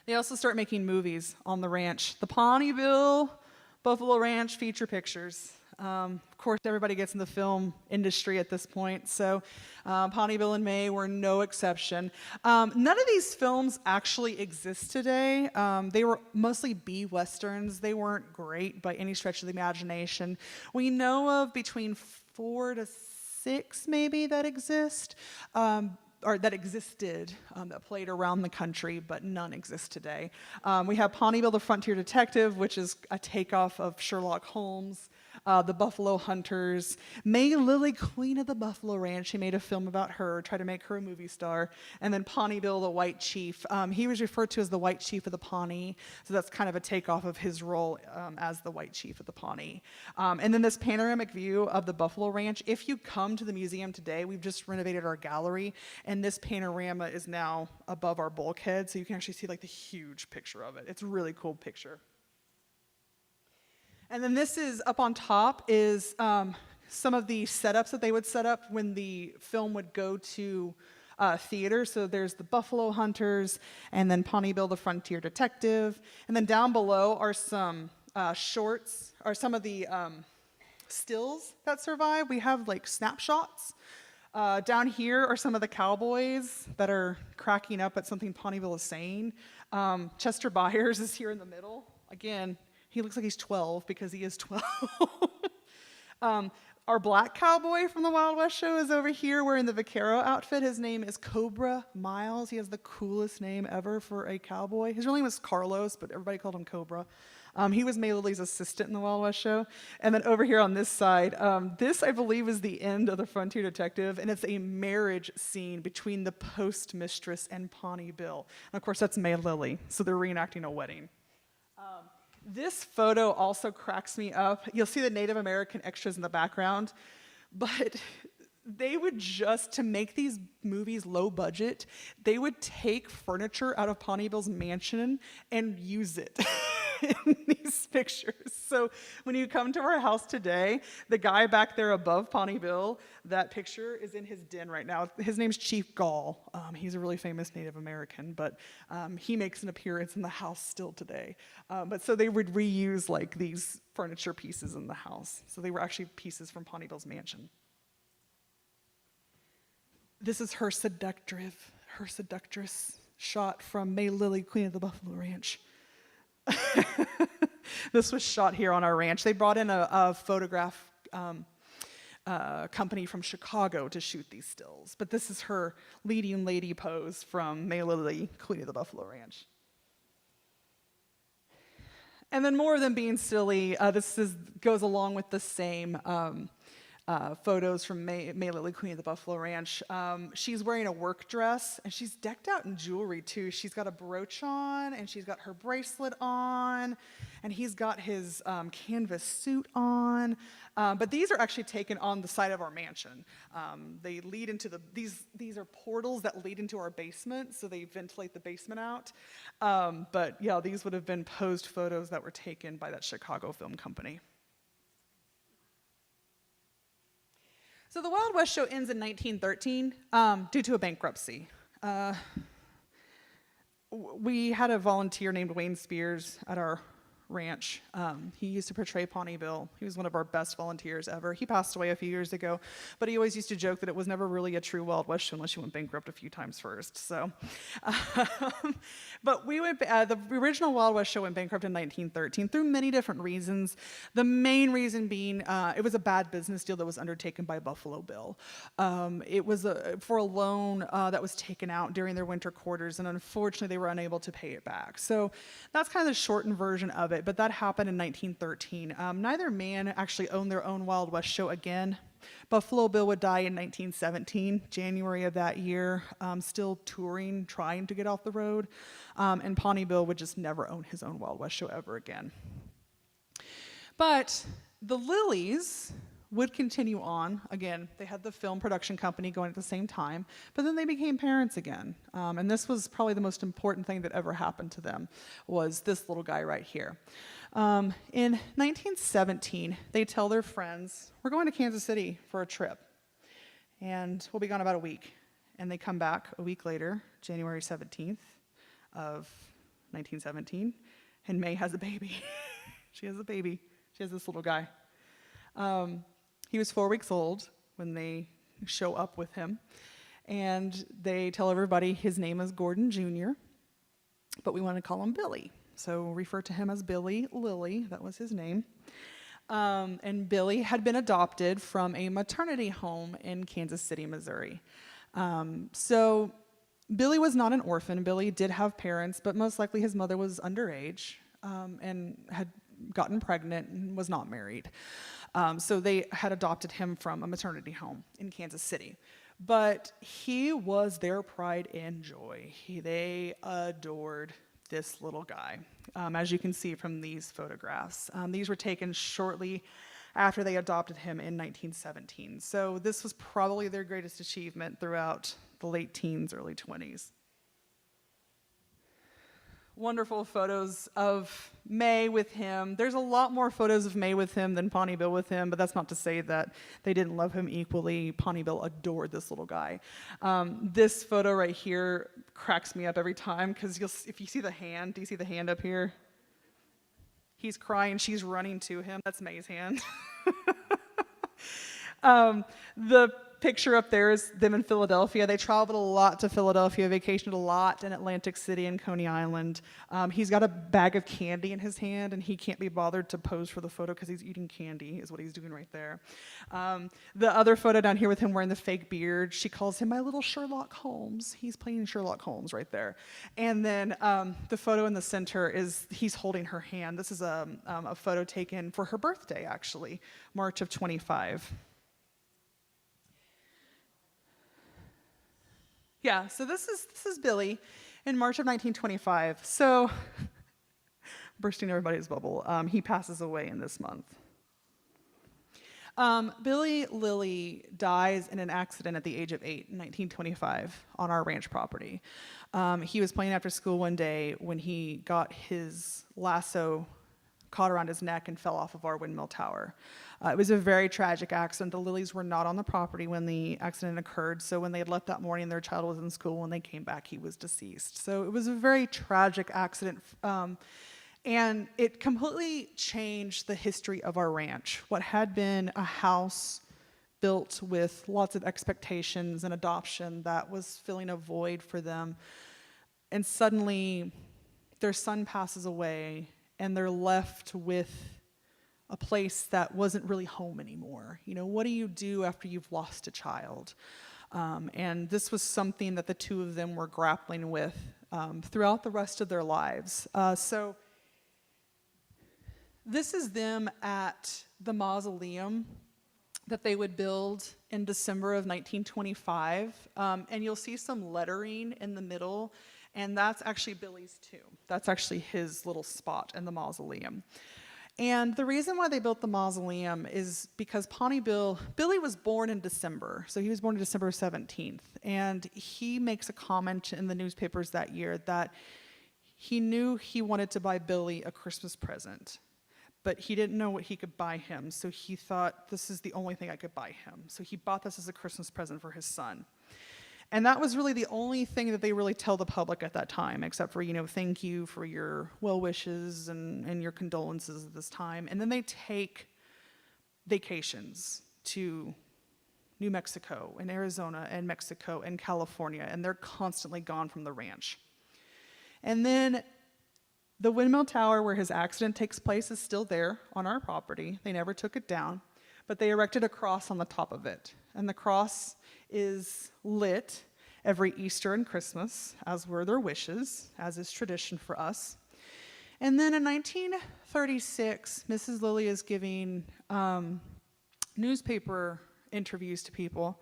They also start making movies on the ranch. The Pawnee Bill Buffalo Ranch feature pictures. Of course, everybody gets in the film industry at this point, so Pawnee Bill and May were no exception. None of these films actually exist today. They were mostly B-westerns. They weren't great by any stretch of the imagination. We know of between 4 to 6 maybe that exist. Or that existed, that played around the country, but none exist today. We have Pawnee Bill, the Frontier Detective, which is a takeoff of Sherlock Holmes. The Buffalo Hunters. May Lilly, Queen of the Buffalo Ranch. He made a film about her, tried to make her a movie star. And then Pawnee Bill, the White Chief. He was referred to as the White Chief of the Pawnee, so that's kind of a takeoff of his role as the White Chief of the Pawnee. And then this panoramic view of the Buffalo Ranch. If you come to the museum today, we've just renovated our gallery, and this panorama is now above our bulkhead, so you can actually see like the huge picture of it. It's a really cool picture. And then this is, up on top, is some of the setups that they would set up when the film would go to theater. So there's the Buffalo Hunters, and then Pawnee Bill, the Frontier Detective. And then down below are some shorts, or some of the stills that survive. We have like snapshots. Down here are some of the cowboys that are cracking up at something Pawnee Bill is saying. Chester Byers is here in the middle. Again, he looks like he's 12 because he is 12. Our black cowboy from the Wild West show is over here wearing the vaquero outfit. His name is Cobra Miles. He has the coolest name ever for a cowboy. His real name was Carlos, but everybody called him Cobra. He was May Lilly's assistant in the Wild West show. And then over here on this side, this I believe is the end of the Frontier Detective, and it's a marriage scene between the postmistress and Pawnee Bill. And of course, that's May Lilly, so they're reenacting a wedding. This photo also cracks me up. You'll see the Native American extras in the background, but they would just, to make these movies low budget, they would take furniture out of Pawnee Bill's mansion and use it in these pictures. So when you come to our house today, the guy back there above Pawnee Bill, that picture is in his den right now. His name's Chief Gall. He's a really famous Native American, but he makes an appearance in the house still today. But so they would reuse like these furniture pieces in the house. So they were actually pieces from Pawnee Bill's mansion. This is her seductress shot from May Lilly, Queen of the Buffalo Ranch. This was shot here on our ranch. They brought in a photograph company from Chicago to shoot these stills. But this is her leading lady pose from May Lilly, Queen of the Buffalo Ranch. And then more of them being silly. Goes along with the same photos from May Lilly, Queen of the Buffalo Ranch. She's wearing a work dress, and she's decked out in jewelry too. She's got a brooch on, and she's got her bracelet on, and he's got his canvas suit on. But these are actually taken on the side of our mansion. They lead into these are portals that lead into our basement, so they ventilate the basement out. But yeah, these would have been posed photos that were taken by that Chicago film company. So the Wild West show ends in 1913 due to a bankruptcy. We had a volunteer named Wayne Spears at our ranch. He used to portray Pawnee Bill. He was one of our best volunteers ever. He passed away a few years ago, but he always used to joke that it was never really a true Wild West show unless you went bankrupt a few times first. So, but the original Wild West show went bankrupt in 1913 through many different reasons. The main reason being it was a bad business deal that was undertaken by Buffalo Bill. It was for a loan that was taken out during their winter quarters, and unfortunately they were unable to pay it back. So that's kind of the shortened version of it, but that happened in 1913. Neither man actually owned their own Wild West show again. Buffalo Bill would die in 1917, January of that year, still touring, trying to get off the road, and Pawnee Bill would just never own his own Wild West show ever again. But the Lillies would continue on. Again, they had the film production company going at the same time, but then they became parents again. And this was probably the most important thing that ever happened to them, was this little guy right here. In 1917, they tell their friends, we're going to Kansas City for a trip, and we'll be gone about a week. And they come back a week later, January 17th of 1917, and May has a baby. She has a baby. She has this little guy. He was 4 weeks old when they show up with him, and they tell everybody his name is Gordon Jr., but we want to call him Billy. So refer to him as Billy Lilly. That was his name. And Billy had been adopted from a maternity home in Kansas City, Missouri. So Billy was not an orphan. Billy did have parents, but most likely his mother was underage and had gotten pregnant and was not married. So they had adopted him from a maternity home in Kansas City. But he was their pride and joy. They adored this little guy, as you can see from these photographs. These were taken shortly after they adopted him in 1917. So this was probably their greatest achievement throughout the late teens, early 20s. Wonderful photos of May with him. There's a lot more photos of May with him than Pawnee Bill with him, but that's not to say that they didn't love him equally. Pawnee Bill adored this little guy. This photo right here cracks me up every time, because if you see the hand, do you see the hand up here? He's crying, she's running to him. That's May's hand. The picture up there is them in Philadelphia. They traveled a lot to Philadelphia, vacationed a lot in Atlantic City and Coney Island. He's got a bag of candy in his hand, and he can't be bothered to pose for the photo because he's eating candy, is what he's doing right there. The other photo down here with him wearing the fake beard, she calls him my little Sherlock Holmes. He's playing Sherlock Holmes right there. And then the photo in the center is he's holding her hand. This is a photo taken for her birthday, actually, March of 25. Yeah, so this is Billy in March of 1925. So, bursting everybody's bubble, he passes away in this month. Billy Lilly dies in an accident at the age of 8 in 1925 on our ranch property. He was playing after school one day when he got his lasso caught around his neck and fell off of our windmill tower. It was a very tragic accident. The Lillies were not on the property when the accident occurred, so when they had left that morning, their child was in school. When they came back, he was deceased. So it was a very tragic accident, and it completely changed the history of our ranch. What had been a house built with lots of expectations and adoption that was filling a void for them, and suddenly their son passes away, and they're left with a place that wasn't really home anymore. You know, what do you do after you've lost a child? And this was something that the two of them were grappling with throughout the rest of their lives. So this is them at the mausoleum that they would build in December of 1925. And you'll see some lettering in the middle, and that's actually Billy's tomb. That's actually his little spot in the mausoleum. And the reason why they built the mausoleum is because Billy was born in December. So he was born on December 17th. And he makes a comment in the newspapers that year that he knew he wanted to buy Billy a Christmas present, but he didn't know what he could buy him. So he thought, this is the only thing I could buy him. So he bought this as a Christmas present for his son. And that was really the only thing that they really tell the public at that time, except for, thank you for your well wishes and your condolences at this time. And then they take vacations to New Mexico and Arizona and Mexico and California, and they're constantly gone from the ranch. And then the windmill tower where his accident takes place is still there on our property. They never took it down, but they erected a cross on the top of it. And the cross is lit every Easter and Christmas, as were their wishes, as is tradition for us. And then in 1936, Mrs. Lilly is giving newspaper interviews to people.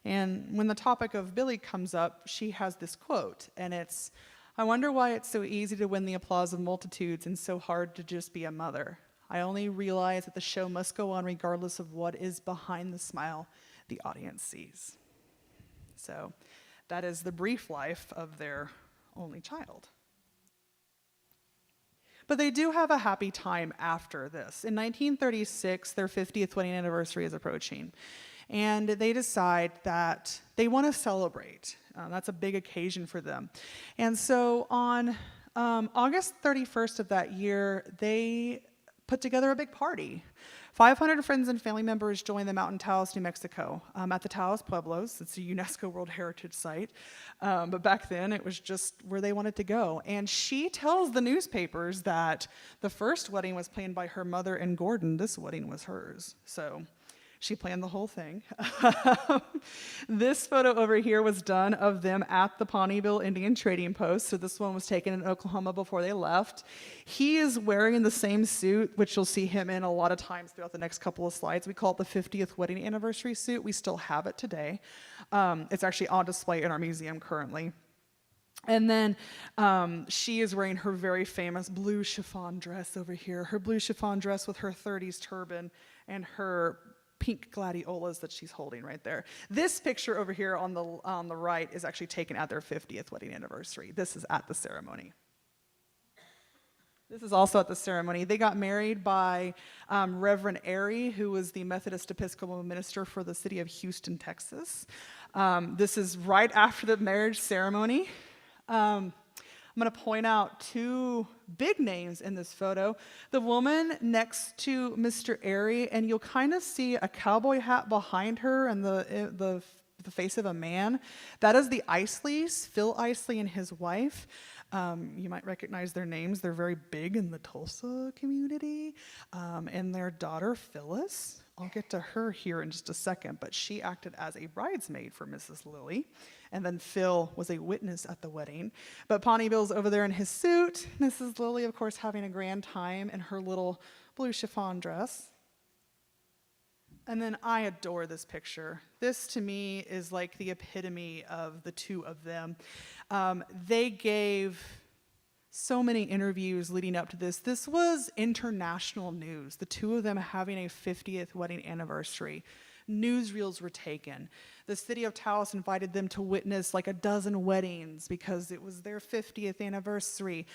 And when the topic of Billy comes up, she has this quote, and it's, "I wonder why it's so easy to win the applause of multitudes and so hard to just be a mother. I only realize that the show must go on regardless of what is behind the smile the audience sees." So that is the brief life of their only child. But they do have a happy time after this. In 1936, their 50th wedding anniversary is approaching. And they decide that they want to celebrate. That's a big occasion for them. And so on August 31st of that year, they put together a big party. 500 friends and family members joined them out in Taos, New Mexico, at the Taos Pueblos. It's a UNESCO World Heritage Site. But back then, it was just where they wanted to go. And she tells the newspapers that the first wedding was planned by her mother and Gordon. This wedding was hers. So she planned the whole thing. This photo over here was done of them at the Pawneeville Indian Trading Post. So this one was taken in Oklahoma before they left. He is wearing the same suit, which you'll see him in a lot of times throughout the next couple of slides. We call it the 50th wedding anniversary suit. We still have it today. It's actually on display in our museum currently. And then she is wearing her very famous blue chiffon dress over here. Her blue chiffon dress with her 30s turban and her pink gladiolas that she's holding right there. This picture over here on the right is actually taken at their 50th wedding anniversary. This is at the ceremony. This is also at the ceremony. They got married by Reverend Prairie, who was the Methodist Episcopal minister for the city of Houston, Texas. This is right after the marriage ceremony. I'm going to point out two big names in this photo. The woman next to Mr. Airy, and you'll kind of see a cowboy hat behind her and the face of a man. That is the Isleys, Phil Isley and his wife. You might recognize their names. They're very big in the Tulsa community. And their daughter, Phyllis, I'll get to her here in just a second, but she acted as a bridesmaid for Mrs. Lilly. And then Phil was a witness at the wedding. But Pawnee Bill's over there in his suit. Mrs. Lilly, of course, having a grand time in her little blue chiffon dress. And then I adore this picture. This, to me, is like the epitome of the two of them. They gave so many interviews leading up to this. This was international news, the two of them having a 50th wedding anniversary. Newsreels were taken. The city of Taos invited them to witness like a dozen weddings because it was their 50th anniversary.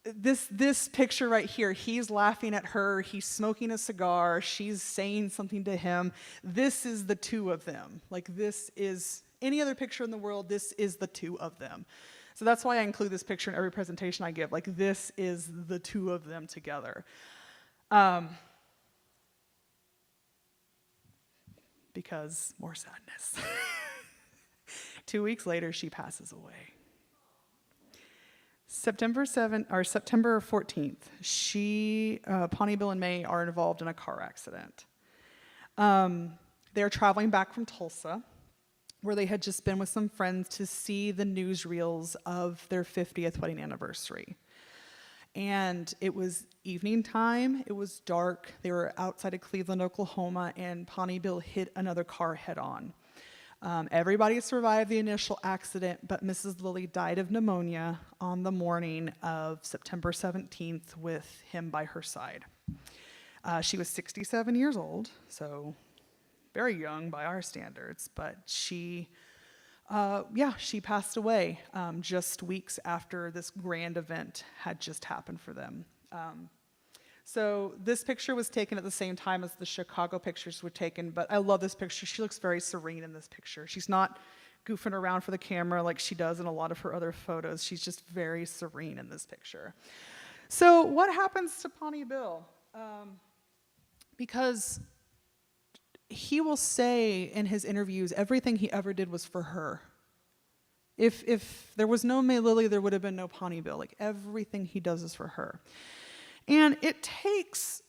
This picture right here, he's laughing at her, he's smoking a cigar, she's saying something to him. This is the two of them. Like, this is any other picture in the world, this is the two of them. So that's why I include this picture in every presentation I give. Like, this is the two of them together. Because more sadness. 2 weeks later, she passes away. September 14th, Pawnee Bill and May are involved in a car accident. They're traveling back from Tulsa, where they had just been with some friends to see the newsreels of their 50th wedding anniversary. And it was evening time, it was dark, they were outside of Cleveland, Oklahoma, and Pawnee Bill hit another car head on. Everybody survived the initial accident, but Mrs. Lilly died of pneumonia on the morning of September 17th with him by her side. She was 67 years old, so very young by our standards, but she passed away just weeks after this grand event had just happened for them. So this picture was taken at the same time as the Chicago pictures were taken, but I love this picture. She looks very serene in this picture. She's not goofing around for the camera like she does in a lot of her other photos. She's just very serene in this picture. So what happens to Pawnee Bill? Because he will say in his interviews, everything he ever did was for her. If there was no May Lilly, there would have been no Pawnee Bill. Like, everything he does is for her. And it takes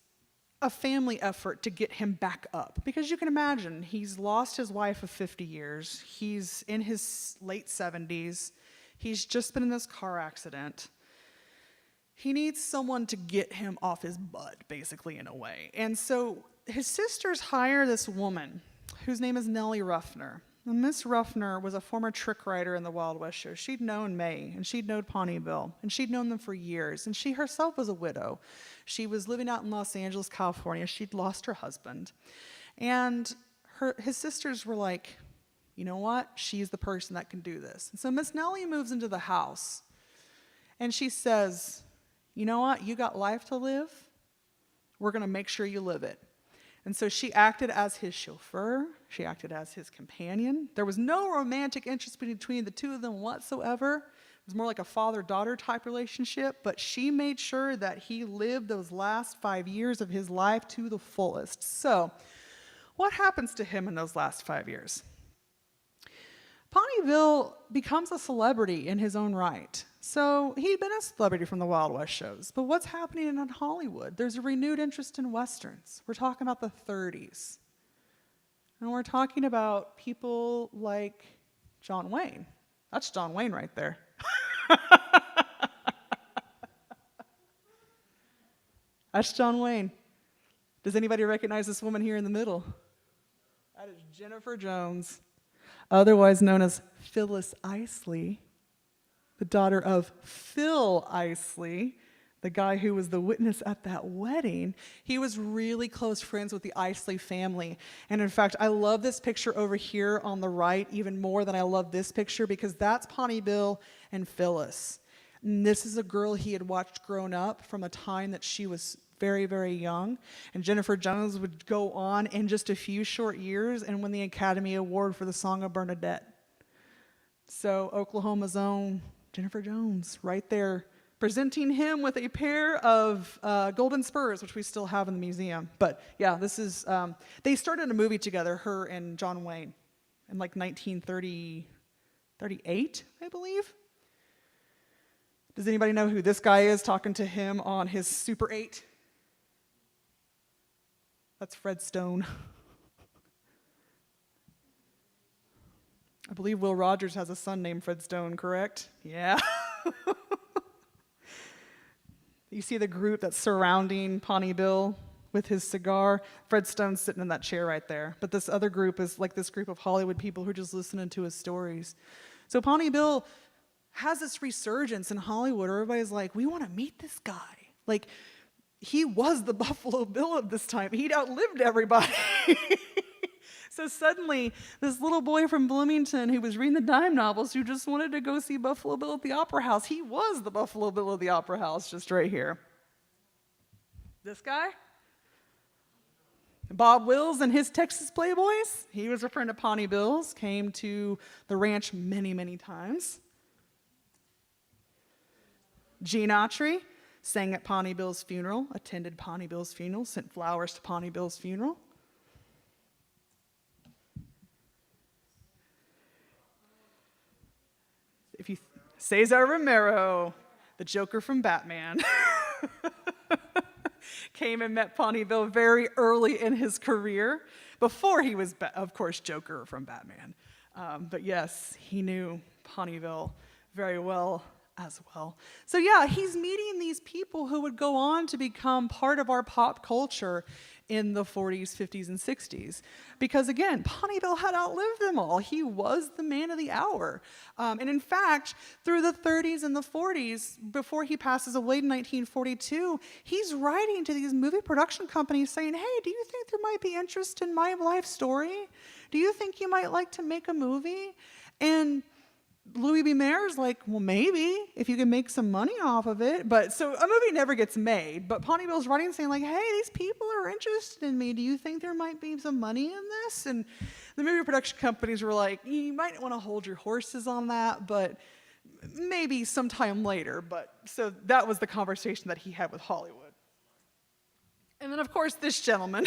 a family effort to get him back up. Because you can imagine, he's lost his wife of 50 years. He's in his late 70s. He's just been in this car accident. He needs someone to get him off his butt, basically, in a way. And so his sisters hire this woman whose name is Nellie Ruffner. And Miss Ruffner was a former trick writer in the Wild West show. She'd known May, and she'd known Pawnee Bill, and she'd known them for years. And she herself was a widow. She was living out in Los Angeles, California. She'd lost her husband. And his sisters were like, you know what? She's the person that can do this. And so Miss Nellie moves into the house, and she says, you know what? You got life to live. We're going to make sure you live it. And so she acted as his chauffeur. She acted as his companion. There was no romantic interest between the two of them whatsoever. It was more like a father-daughter type relationship, but she made sure that he lived those last 5 years of his life to the fullest. So what happens to him in those last 5 years? Pawnee Bill becomes a celebrity in his own right. So he'd been a celebrity from the Wild West shows, but what's happening in Hollywood? There's a renewed interest in Westerns. We're talking about the 30s. And we're talking about people like John Wayne. That's John Wayne right there. That's John Wayne. Does anybody recognize this woman here in the middle? That is Jennifer Jones, otherwise known as Phyllis Isley, the daughter of Phil Isley, the guy who was the witness at that wedding. He was really close friends with the Isley family. And in fact, I love this picture over here on the right even more than I love this picture, because that's Pawnee Bill and Phyllis. And this is a girl he had watched grown up from a time that she was very, very young. And Jennifer Jones would go on in just a few short years and win the Academy Award for the Song of Bernadette. So Oklahoma's own Jennifer Jones right there, presenting him with a pair of golden spurs, which we still have in the museum. But yeah, this is, they started a movie together, her and John Wayne, in like 1938, I believe. Does anybody know who this guy is talking to him on his Super 8? That's Fred Stone. I believe Will Rogers has a son named Fred Stone, correct? Yeah. You see the group that's surrounding Pawnee Bill with his cigar? Fred Stone's sitting in that chair right there. But this other group is like this group of Hollywood people who are just listening to his stories. So Pawnee Bill has this resurgence in Hollywood where everybody's like, we want to meet this guy. Like, he was the Buffalo Bill at this time. He'd outlived everybody. So suddenly, this little boy from Bloomington who was reading the dime novels, who just wanted to go see Buffalo Bill at the Opera House, he was the Buffalo Bill of the Opera House, just right here. This guy? Bob Wills and his Texas Playboys. He was a friend of Pawnee Bill's, came to the ranch many, many times. Gene Autry sang at Pawnee Bill's funeral, attended Pawnee Bill's funeral, sent flowers to Pawnee Bill's funeral. If you Cesar Romero, the Joker from Batman, came and met Pawnee Bill very early in his career, before he was, of course, Joker from Batman. But yes, he knew Pawnee Bill very well as well. So yeah, he's meeting these people who would go on to become part of our pop culture in the 40s, 50s, and 60s. Because again, Pawnee Bill had outlived them all. He was the man of the hour. And in fact, through the 30s and the 40s, before he passes away in 1942, he's writing to these movie production companies saying, hey, do you think there might be interest in my life story? Do you think you might like to make a movie? And Louis B. Mayer's like, well, maybe if you can make some money off of it. But so a movie never gets made. But Pawnee Bill's writing saying like, hey, these people are interested in me. Do you think there might be some money in this? And the movie production companies were like, you might want to hold your horses on that, but maybe sometime later. But so that was the conversation that he had with Hollywood. And then, of course, this gentleman.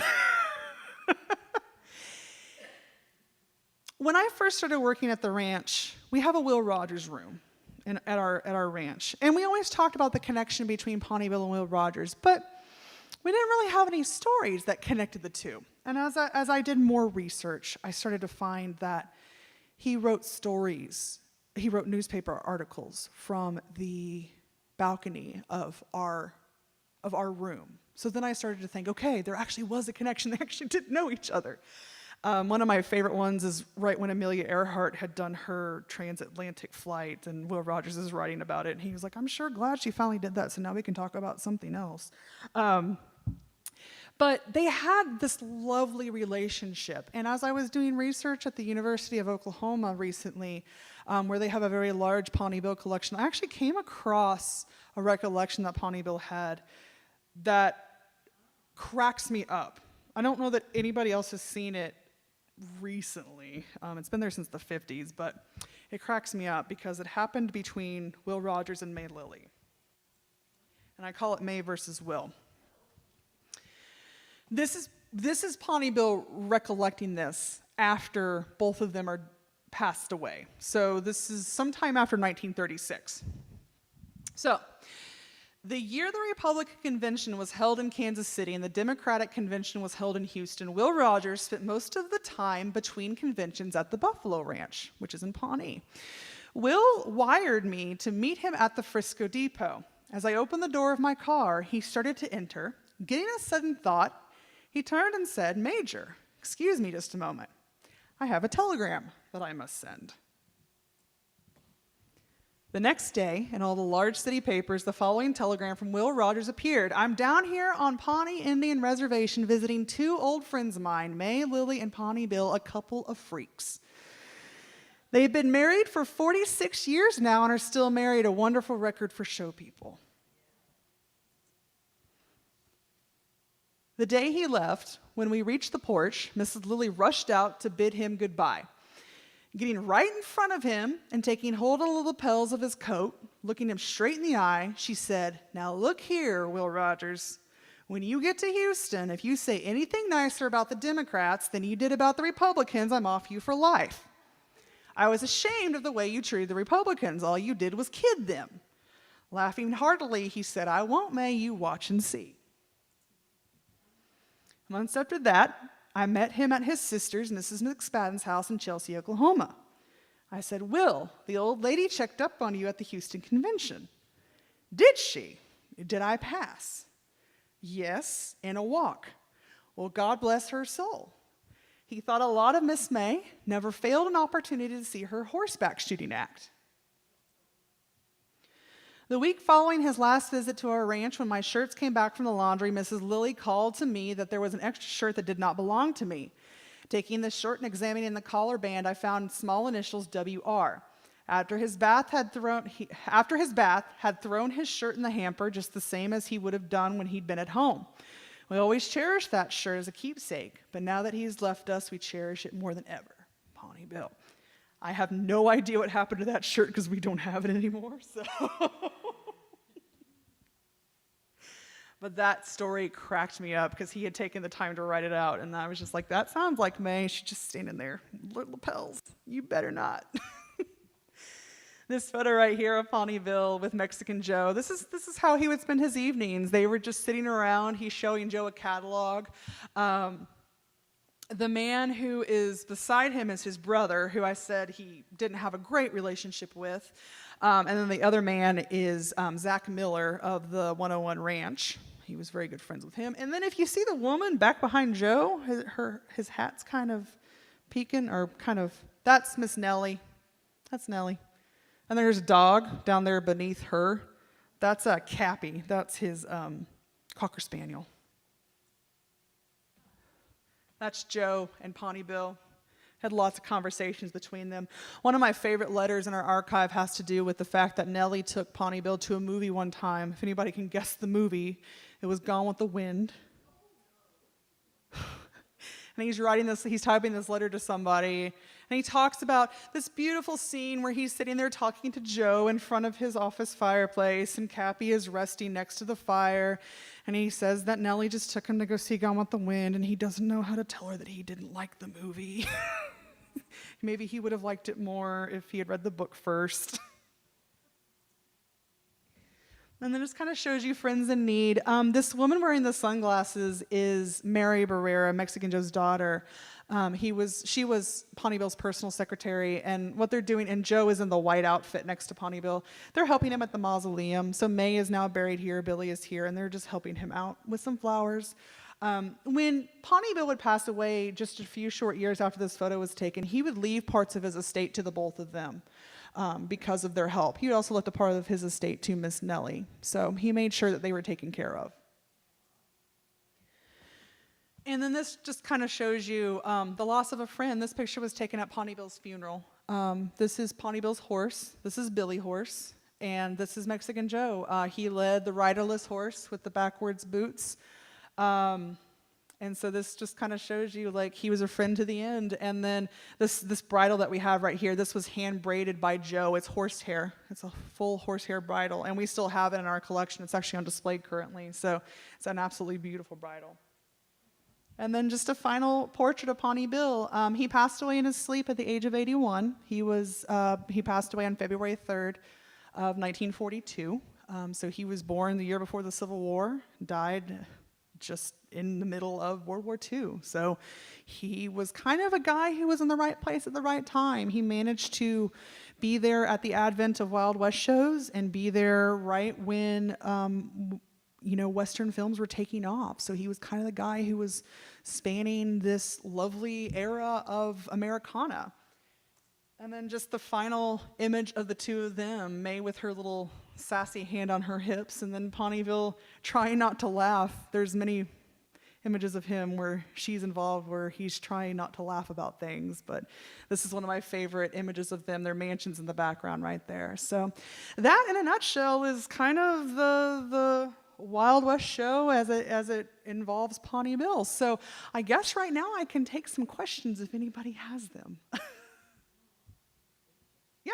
When I first started working at the ranch, we have a Will Rogers room at our ranch. And we always talked about the connection between Pawnee Bill and Will Rogers, but we didn't really have any stories that connected the two. And as I did more research, I started to find that he wrote stories. He wrote newspaper articles from the balcony of our room. So then I started to think, okay, there actually was a connection. They actually did know each other. One of my favorite ones is right when Amelia Earhart had done her transatlantic flight, and Will Rogers is writing about it, and he was like, I'm sure glad she finally did that, so now we can talk about something else. But they had this lovely relationship, and as I was doing research at the University of Oklahoma recently, where they have a very large Pawnee Bill collection, I actually came across a recollection that Pawnee Bill had that cracks me up. I don't know that anybody else has seen it recently. It's been there since the 50s, but it cracks me up because it happened between Will Rogers and May Lilly. And I call it May versus Will. This is Pawnee Bill recollecting this after both of them are passed away. So this is sometime after 1936. So the year the Republican Convention was held in Kansas City and the Democratic Convention was held in Houston, Will Rogers spent most of the time between conventions at the Buffalo Ranch, which is in Pawnee. Will wired me to meet him at the Frisco Depot. As I opened the door of my car, he started to enter. Getting a sudden thought, he turned and said, Major, excuse me just a moment. I have a telegram that I must send. The next day, in all the large city papers, the following telegram from Will Rogers appeared. I'm down here on Pawnee Indian Reservation visiting two old friends of mine, May, Lilly, and Pawnee Bill, a couple of freaks. They've been married for 46 years now and are still married, a wonderful record for show people. The day he left, when we reached the porch, Mrs. Lilly rushed out to bid him goodbye. Getting right in front of him and taking hold of the lapels of his coat, looking him straight in the eye, she said, now look here, Will Rogers. When you get to Houston, if you say anything nicer about the Democrats than you did about the Republicans, I'm off you for life. I was ashamed of the way you treated the Republicans. All you did was kid them. Laughing heartily, he said, I won't, May, you watch and see. Months after that, I met him at his sister's, Mrs. McSpadden's house in Chelsea, Oklahoma. I said, Will, the old lady checked up on you at the Houston Convention. Did she? Did I pass? Yes, in a walk. Well, God bless her soul. He thought a lot of Miss May, never failed an opportunity to see her horseback shooting act. The week following his last visit to our ranch, when my shirts came back from the laundry, Mrs. Lilly called to me that there was an extra shirt that did not belong to me. Taking the shirt and examining the collar band, I found small initials WR. After his bath had thrown his shirt in the hamper, just the same as he would have done when he'd been at home. We always cherished that shirt as a keepsake, but now that he's left us, we cherish it more than ever. Pawnee Bill. I have no idea what happened to that shirt because we don't have it anymore. So, but that story cracked me up because he had taken the time to write it out, and I was just like, that sounds like May. She's just standing there, little lapels. You better not. This photo right here of Pawnee Bill with Mexican Joe. This is how he would spend his evenings. They were just sitting around. He's showing Joe a catalog. The man who is beside him is his brother, who I said he didn't have a great relationship with. And then the other man is Zach Miller of the 101 Ranch. He was very good friends with him. And then if you see the woman back behind Joe, his hat's kind of peeking, or kind of, that's Miss Nellie. That's Nellie. And there's a dog down there beneath her. That's Cappy. That's his Cocker Spaniel. That's Joe and Pawnee Bill. Had lots of conversations between them. One of my favorite letters in our archive has to do with the fact that Nellie took Pawnee Bill to a movie one time. If anybody can guess the movie, it was Gone with the Wind. And he's typing this letter to somebody, and he talks about this beautiful scene where he's sitting there talking to Joe in front of his office fireplace, and Cappy is resting next to the fire, and he says that Nellie just took him to go see Gone with the Wind, and he doesn't know how to tell her that he didn't like the movie. Maybe he would have liked it more if he had read the book first. And then it just kind of shows you friends in need. This woman wearing the sunglasses is Mary Barrera, Mexican Joe's daughter. She was Pawnee Bill's personal secretary, and what they're doing, and Joe is in the white outfit next to Pawnee Bill. They're helping him at the mausoleum. So May is now buried here, Billy is here, and they're just helping him out with some flowers. When Pawnee Bill would pass away just a few short years after this photo was taken, he would leave parts of his estate to the both of them. Because of their help. He also left a part of his estate to Miss Nellie. So he made sure that they were taken care of. And then this just kind of shows you the loss of a friend. This picture was taken at Pawnee Bill's funeral. This is Pawnee Bill's horse. This is Billy Horse. And this is Mexican Joe. He led the riderless horse with the backwards boots. And so this just kind of shows you, like, he was a friend to the end. And then this bridle that we have right here, this was hand braided by Joe. It's horsehair. It's a full horsehair bridle, and we still have it in our collection. It's actually on display currently. So it's an absolutely beautiful bridle. And then just a final portrait of Pawnee Bill. He passed away in his sleep at the age of 81. He passed away on February 3rd of 1942. So he was born the year before the Civil War, died just in the middle of World War II. So he was kind of a guy who was in the right place at the right time. He managed to be there at the advent of Wild West shows and be there right when, Western films were taking off. So he was kind of the guy who was spanning this lovely era of Americana. And then just the final image of the two of them, May with her little sassy hand on her hips, and then Pawnee Bill trying not to laugh. There's many images of him where she's involved, where he's trying not to laugh about things. But this is one of my favorite images of them. Their mansions in the background right there. So that, in a nutshell, is kind of the Wild West show as it involves Pawnee Bill. So I guess right now I can take some questions if anybody has them. Yeah.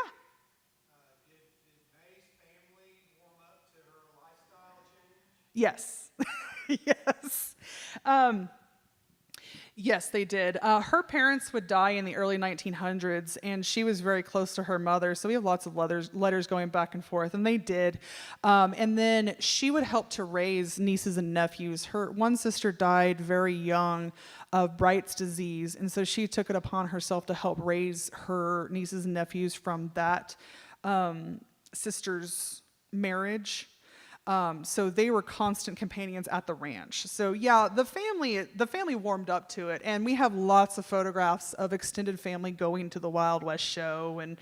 Did May's family warm up to her lifestyle change? Yes. Yes. Yes, they did. Her parents would die in the early 1900s, and she was very close to her mother, so we have lots of letters going back and forth, and they did. And then she would help to raise nieces and nephews. Her one sister died very young of Bright's disease, and so she took it upon herself to help raise her nieces and nephews from that sister's marriage. So they were constant companions at the ranch. So yeah, the family warmed up to it, and we have lots of photographs of extended family going to the Wild West show and,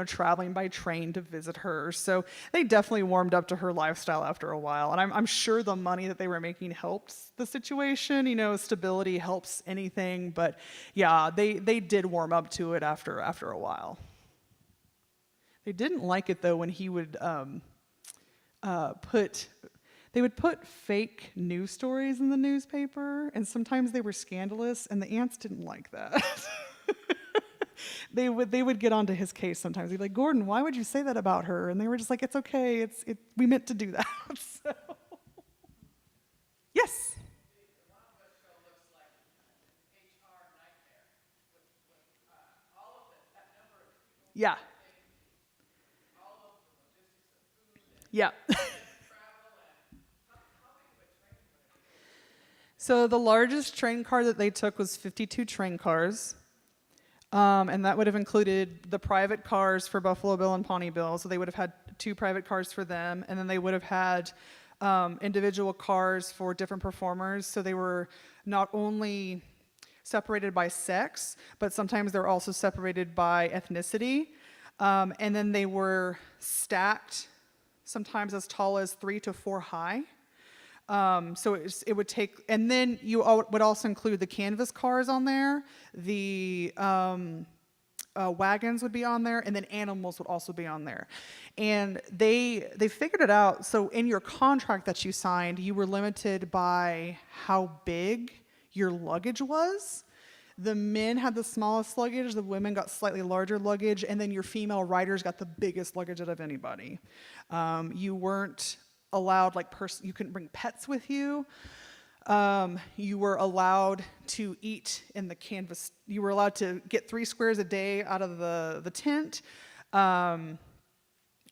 traveling by train to visit her. So they definitely warmed up to her lifestyle after a while, and I'm sure the money that they were making helped the situation. Stability helps anything, but yeah, they did warm up to it after a while. They didn't like it though when he would they would put fake news stories in the newspaper, and sometimes they were scandalous, and the aunts didn't like that. They would get onto his case sometimes. He'd be like, "Gordon, why would you say that about her?" And they were just like, "It's okay. We meant to do that." So. Yes. Yeah. Yeah. So the largest train car that they took was 52 train cars. And that would have included the private cars for Buffalo Bill and Pawnee Bill. So they would have had 2 private cars for them. And then they would have had individual cars for different performers. So they were not only separated by sex, but sometimes they were also separated by ethnicity. And then they were stacked, sometimes as tall as 3 to 4 high. So it would take, and then you would also include the canvas cars on there, the wagons would be on there, and then animals would also be on there. And they figured it out. So in your contract that you signed, you were limited by how big your luggage was. The men had the smallest luggage, the women got slightly larger luggage, and then your female riders got the biggest luggage out of anybody. You weren't allowed, you couldn't bring pets with you. You were allowed to eat in the canvas. You were allowed to get 3 squares a day out of the tent.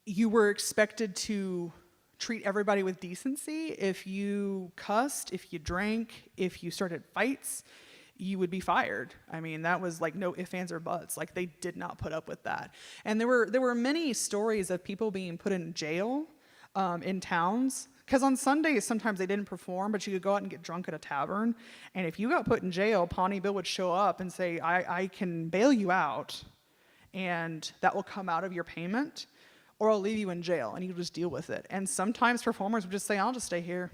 You were expected to treat everybody with decency. If you cussed, if you drank, if you started fights, you would be fired. I mean, that was like no ifs, ands, or buts. Like, they did not put up with that. And there were many stories of people being put in jail in towns. Because on Sundays, sometimes they didn't perform, but you could go out and get drunk at a tavern. And if you got put in jail, Pawnee Bill would show up and say, I can bail you out, and that will come out of your payment, or I'll leave you in jail, and you just deal with it. And sometimes performers would just say, I'll just stay here.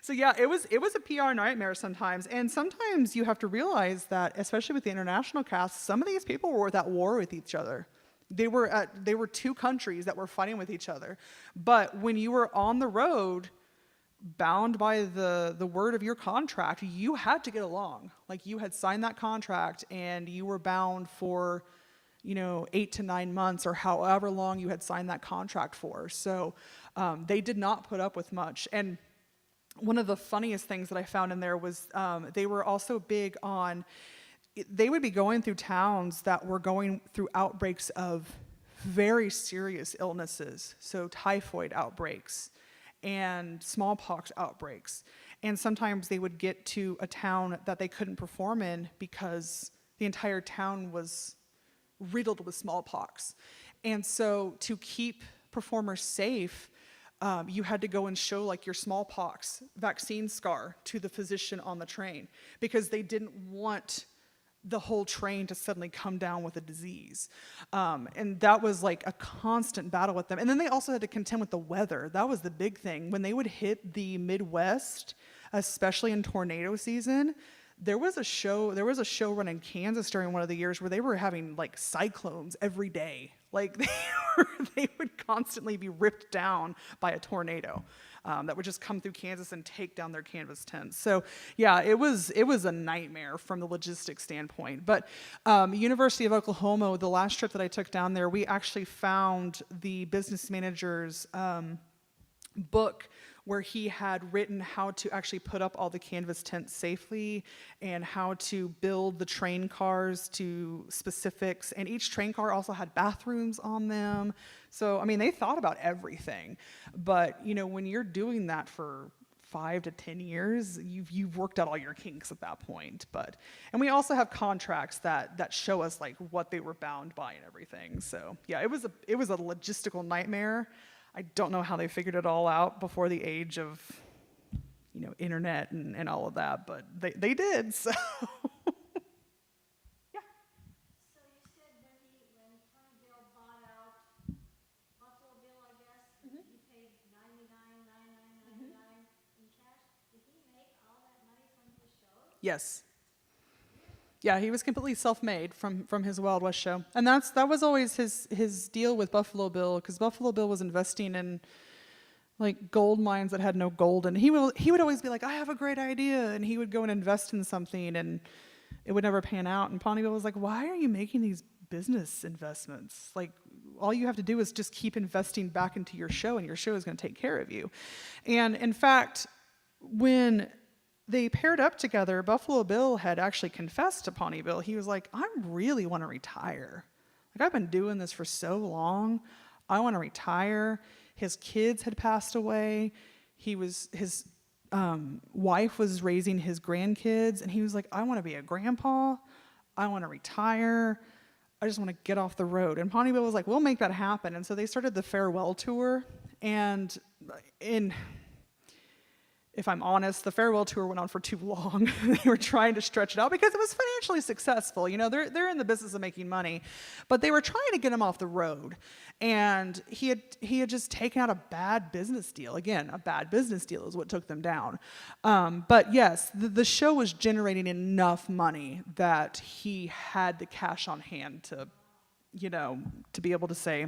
So yeah, it was a PR nightmare sometimes. And sometimes you have to realize that, especially with the international cast, some of these people were at war with each other. They were 2 countries that were fighting with each other. But when you were on the road, bound by the word of your contract, you had to get along. Like, you had signed that contract, and you were bound for, 8 to 9 months, or however long you had signed that contract for. So they did not put up with much. And one of the funniest things that I found in there was they were also big on, they would be going through towns that were going through outbreaks of very serious illnesses. So typhoid outbreaks and smallpox outbreaks. And sometimes they would get to a town that they couldn't perform in because the entire town was riddled with smallpox. And so to keep performers safe, you had to go and show like your smallpox vaccine scar to the physician on the train, because they didn't want the whole train to suddenly come down with a disease. And that was like a constant battle with them. And then they also had to contend with the weather. That was the big thing. When they would hit the Midwest, especially in tornado season, there was a show run in Kansas during one of the years where they were having like cyclones every day. Like they would constantly be ripped down by a tornado that would just come through Kansas and take down their canvas tents. So yeah, it was a nightmare from the logistics standpoint. But University of Oklahoma, the last trip that I took down there, we actually found the business manager's book where he had written how to actually put up all the canvas tents safely and how to build the train cars to specifics. And each train car also had bathrooms on them. So, I mean, they thought about everything. But, when you're doing that for 5 to 10 years, you've worked out all your kinks at that point. And we also have contracts that show us like what they were bound by and everything. So yeah, it was a logistical nightmare. I don't know how they figured it all out before the age of, internet and all of that, but they did. So yeah. So you said when Tony Bill bought out Buffalo Bill, I guess, he paid $99,999 in cash. Did he make all that money from his shows? Yes. Yeah, he was completely self-made from his Wild West show. And that was always his deal with Buffalo Bill, because Buffalo Bill was investing in like gold mines that had no gold, and he would always be like, I have a great idea, and he would go and invest in something and it would never pan out. And Pawnee Bill was like, why are you making these business investments? Like, all you have to do is just keep investing back into your show, and your show is going to take care of you. And in fact, when they paired up together, Buffalo Bill had actually confessed to Pawnee Bill. He was like, I really want to retire. Like, I've been doing this for so long. I want to retire. His kids had passed away. His wife was raising his grandkids, and he was like, I want to be a grandpa. I want to retire. I just want to get off the road. And Pawnee Bill was like, we'll make that happen. And so they started the farewell tour. And if I'm honest, the farewell tour went on for too long. They were trying to stretch it out because it was financially successful. You know, they're in the business of making money, but they were trying to get him off the road. And he had just taken out a bad business deal. Again, a bad business deal is what took them down. But yes, the show was generating enough money that he had the cash on hand to, you know, to be able to say,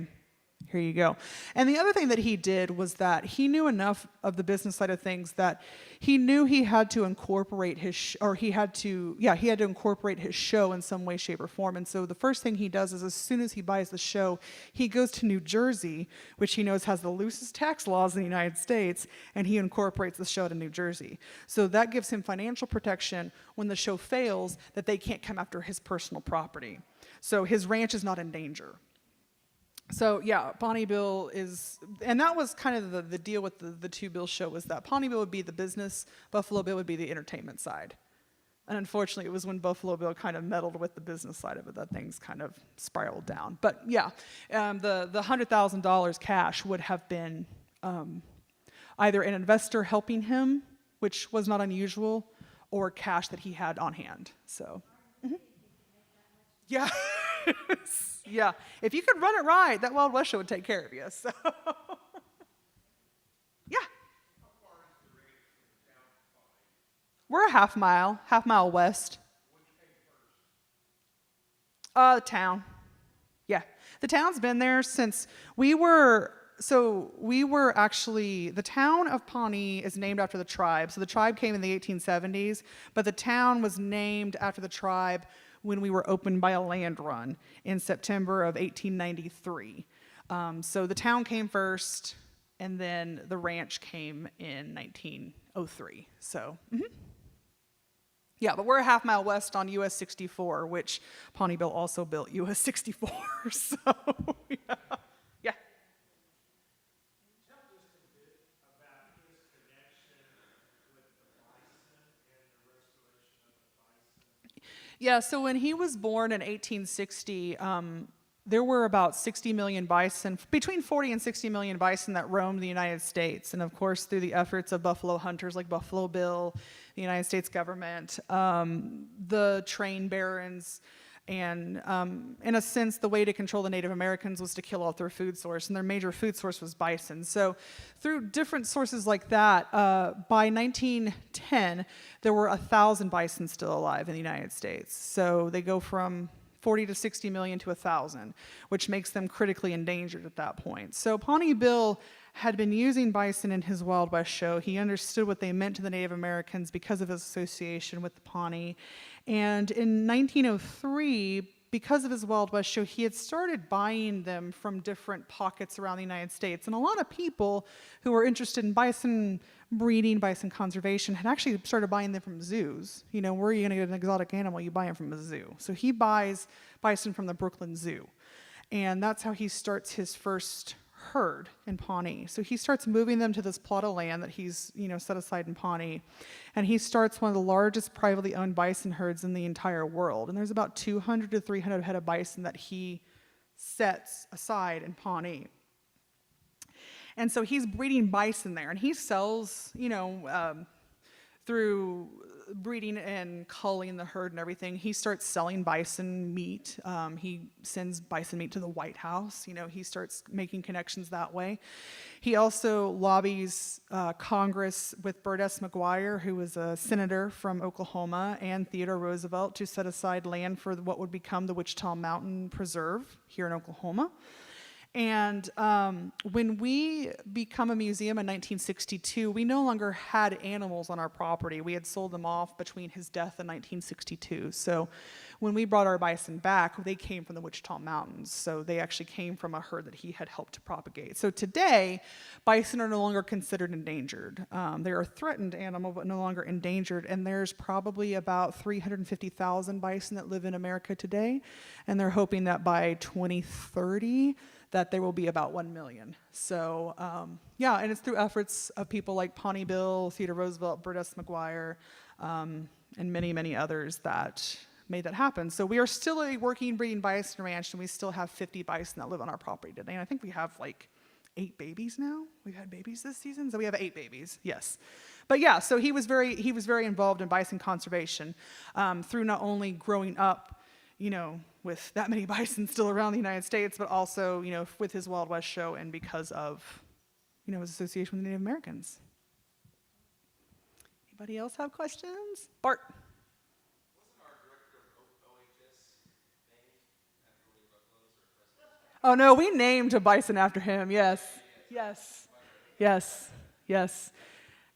here you go. And the other thing that he did was that he knew enough of the business side of things that he knew he had to incorporate he had to incorporate his show in some way, shape, or form. And so the first thing he does is, as soon as he buys the show, he goes to New Jersey, which he knows has the loosest tax laws in the United States, and he incorporates the show to New Jersey. So that gives him financial protection when the show fails, that they can't come after his personal property. So his ranch is not in danger. So yeah, Pawnee Bill is, and that was kind of the deal with the two Bill show, was that Pawnee Bill would be the business, Buffalo Bill would be the entertainment side. And unfortunately, it was when Buffalo Bill kind of meddled with the business side of it that things kind of spiraled down. But yeah, the $100,000 cash would have been either an investor helping him, which was not unusual, or cash that he had on hand. So, yeah. Yeah, if you could run it right, that Wild West show would take care of you. So, yeah. We're a half mile west. Town. Yeah, the town's been there since we were actually, the town of Pawnee is named after the tribe. So the tribe came in the 1870s, but the town was named after the tribe when we were opened by a land run in September of 1893. So the town came first, and then the ranch came in 1903. So, yeah, but we're a half mile west on US 64, which Pawnee Bill also built US 64. So, yeah. Yeah. Tell just a bit about his connection with the bison and the restoration of the bison. Yeah, so when he was born in 1860, there were about 60 million bison, between 40 and 60 million bison that roamed the United States. And of course, through the efforts of buffalo hunters like Buffalo Bill, the United States government, the train barons, and in a sense, the way to control the Native Americans was to kill off their food source, and their major food source was bison. So through different sources like that, by 1910, there were 1,000 bison still alive in the United States. So they go from 40 to 60 million to 1,000, which makes them critically endangered at that point. So Pawnee Bill had been using bison in his Wild West show. He understood what they meant to the Native Americans because of his association with the Pawnee. And in 1903, because of his Wild West show, he had started buying them from different pockets around the United States. And a lot of people who were interested in bison breeding, bison conservation, had actually started buying them from zoos. You know, where are you going to get an exotic animal? You buy them from a zoo. So he buys bison from the Brooklyn Zoo. And that's how he starts his first herd in Pawnee. So he starts moving them to this plot of land that he's, set aside in Pawnee. And he starts one of the largest privately owned bison herds in the entire world. And there's about 200 to 300 head of bison that he sets aside in Pawnee. And so he's breeding bison there, and he sells, through breeding and culling the herd and everything, he starts selling bison meat. He sends bison meat to the White House. He starts making connections that way. He also lobbies Congress with Burt S. McGuire, who was a senator from Oklahoma, and Theodore Roosevelt to set aside land for what would become the Wichita Mountain Preserve here in Oklahoma. And when we become a museum in 1962, we no longer had animals on our property. We had sold them off between his death in 1962. So when we brought our bison back, they came from the Wichita Mountains. So they actually came from a herd that he had helped to propagate. So today, bison are no longer considered endangered. They're a threatened animal, but no longer endangered. And there's probably about 350,000 bison that live in America today. And they're hoping that by 2030, that there will be about 1 million. So, and it's through efforts of people like Pawnee Bill, Theodore Roosevelt, Burt S. McGuire, and many, many others that made that happen. So we are still a working breeding bison ranch, and we still have 50 bison that live on our property today. And I think we have 8 babies now. We've had babies this season, so we have 8 babies, yes. But yeah, so he was very involved in bison conservation through not only growing up, with that many bison still around the United States, but also, with his Wild West show and because of, his association with the Native Americans. Anybody else have questions? Bart. Wasn't our director of OHS named after one of our clothes or Christmas? Oh no, we named a bison after him. Yes.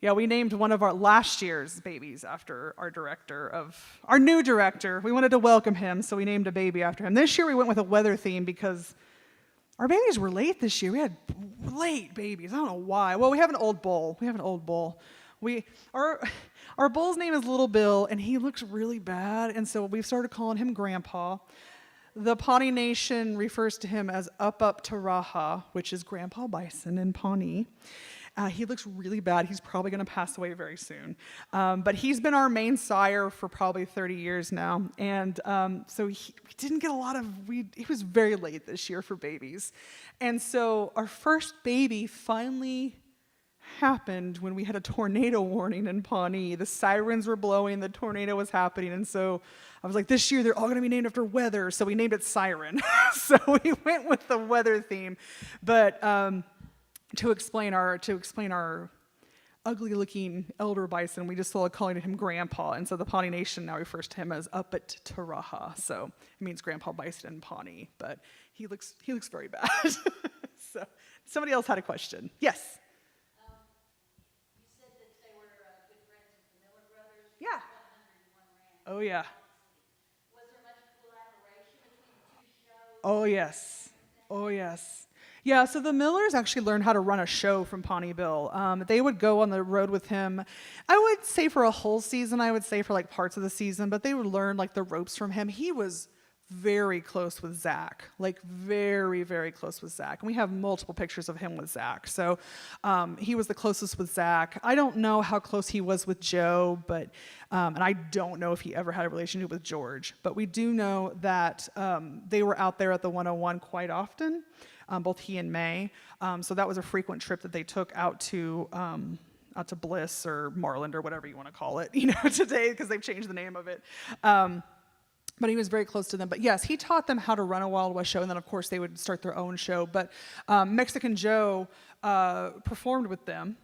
Yeah, we named one of our last year's babies after our new director. We wanted to welcome him, so we named a baby after him. This year we went with a weather theme because our babies were late this year. We had late babies. I don't know why. Well, we have an old bull. Our bull's name is Little Bill, and he looks really bad, and so we've started calling him Grandpa. The Pawnee Nation refers to him as Up Taraha, which is Grandpa Bison in Pawnee. He looks really bad. He's probably going to pass away very soon. But he's been our main sire for probably 30 years now. And so we didn't get he was very late this year for babies. And so our first baby finally happened when we had a tornado warning in Pawnee. The sirens were blowing, the tornado was happening. And so I was like, this year they're all going to be named after weather. So we named it Siren. So we went with the weather theme. But to explain our ugly-looking elder bison, we just started calling him Grandpa, and so the Pawnee Nation now refers to him as Uppet Taraha. So it means Grandpa Bison in Pawnee, but he looks very bad. So somebody else had a question. Yes. You said that they were good friends with the Miller brothers. Yeah. 101 ranch. Oh yeah. Was there much collaboration between the two shows? Oh yes. Yeah, so the Millers actually learned how to run a show from Pawnee Bill. They would go on the road with him, I would say for a whole season, I would say for like parts of the season, but they would learn like the ropes from him. He was very close with Zach, like very, very close with Zach. And we have multiple pictures of him with Zach. So he was the closest with Zach. I don't know how close he was with Joe, but and I don't know if he ever had a relationship with George. But we do know that they were out there at the 101 quite often. Both he and May. So that was a frequent trip that they took out to Bliss or Marland or whatever you want to call it, today, because they've changed the name of it. But he was very close to them. But yes, he taught them how to run a Wild West show, and then of course they would start their own show. But Mexican Joe performed with them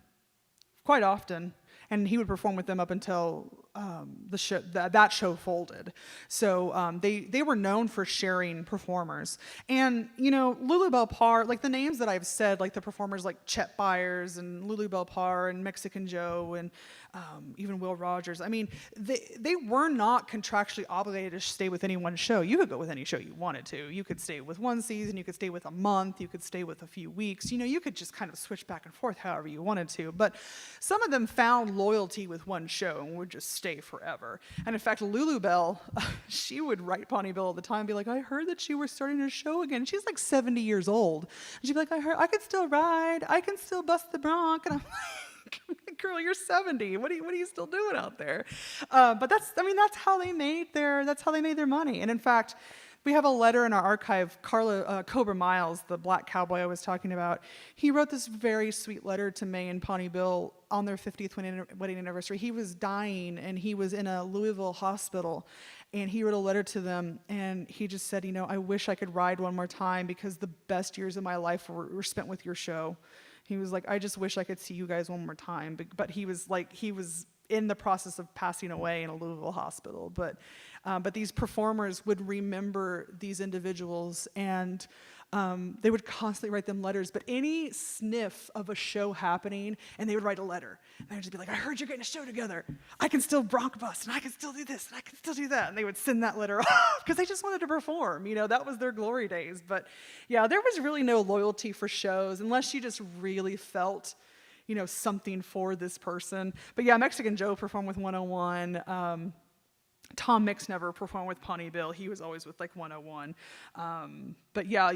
quite often, and he would perform with them up until that show folded. So they were known for sharing performers. And, Lulu Belpar, like the names that I've said, like the performers like Chet Byers and Lulu Belpar and Mexican Joe and even Will Rogers, I mean, they were not contractually obligated to stay with any one show. You could go with any show you wanted to. You could stay with one season, you could stay with a month, you could stay with a few weeks. You could just kind of switch back and forth however you wanted to. But some of them found loyalty with one show and would just stay forever. And in fact, Lulu Bell, she would write Pawnee Bill all the time and be like, I heard that you were starting a show again. She's like 70 years old. And she'd be like, I heard I could still ride. I can still bust the bronc. And I'm like, girl, you're 70. What are you still doing out there? But that's how they made their money. And in fact, we have a letter in our archive. Cobra Miles, the black cowboy I was talking about, he wrote this very sweet letter to May and Pawnee Bill on their 50th wedding anniversary. He was dying, and he was in a Louisville hospital, and he wrote a letter to them, and he just said, I wish I could ride one more time because the best years of my life were spent with your show. He was like, I just wish I could see you guys one more time. But he was in the process of passing away in a Louisville hospital. But these performers would remember these individuals, and they would constantly write them letters. But any sniff of a show happening, and they would write a letter. And they would just be like, I heard you're getting a show together. I can still bronc bust, and I can still do this, and I can still do that. And they would send that letter off because they just wanted to perform. That was their glory days. But yeah, there was really no loyalty for shows unless you just really felt something for this person. But yeah, Mexican Joe performed with 101. Tom Mix never performed with Pawnee Bill. He was always with like 101. But yeah,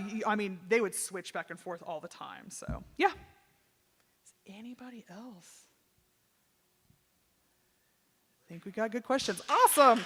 they would switch back and forth all the time. So yeah. Is anybody else? I think we got good questions. Awesome.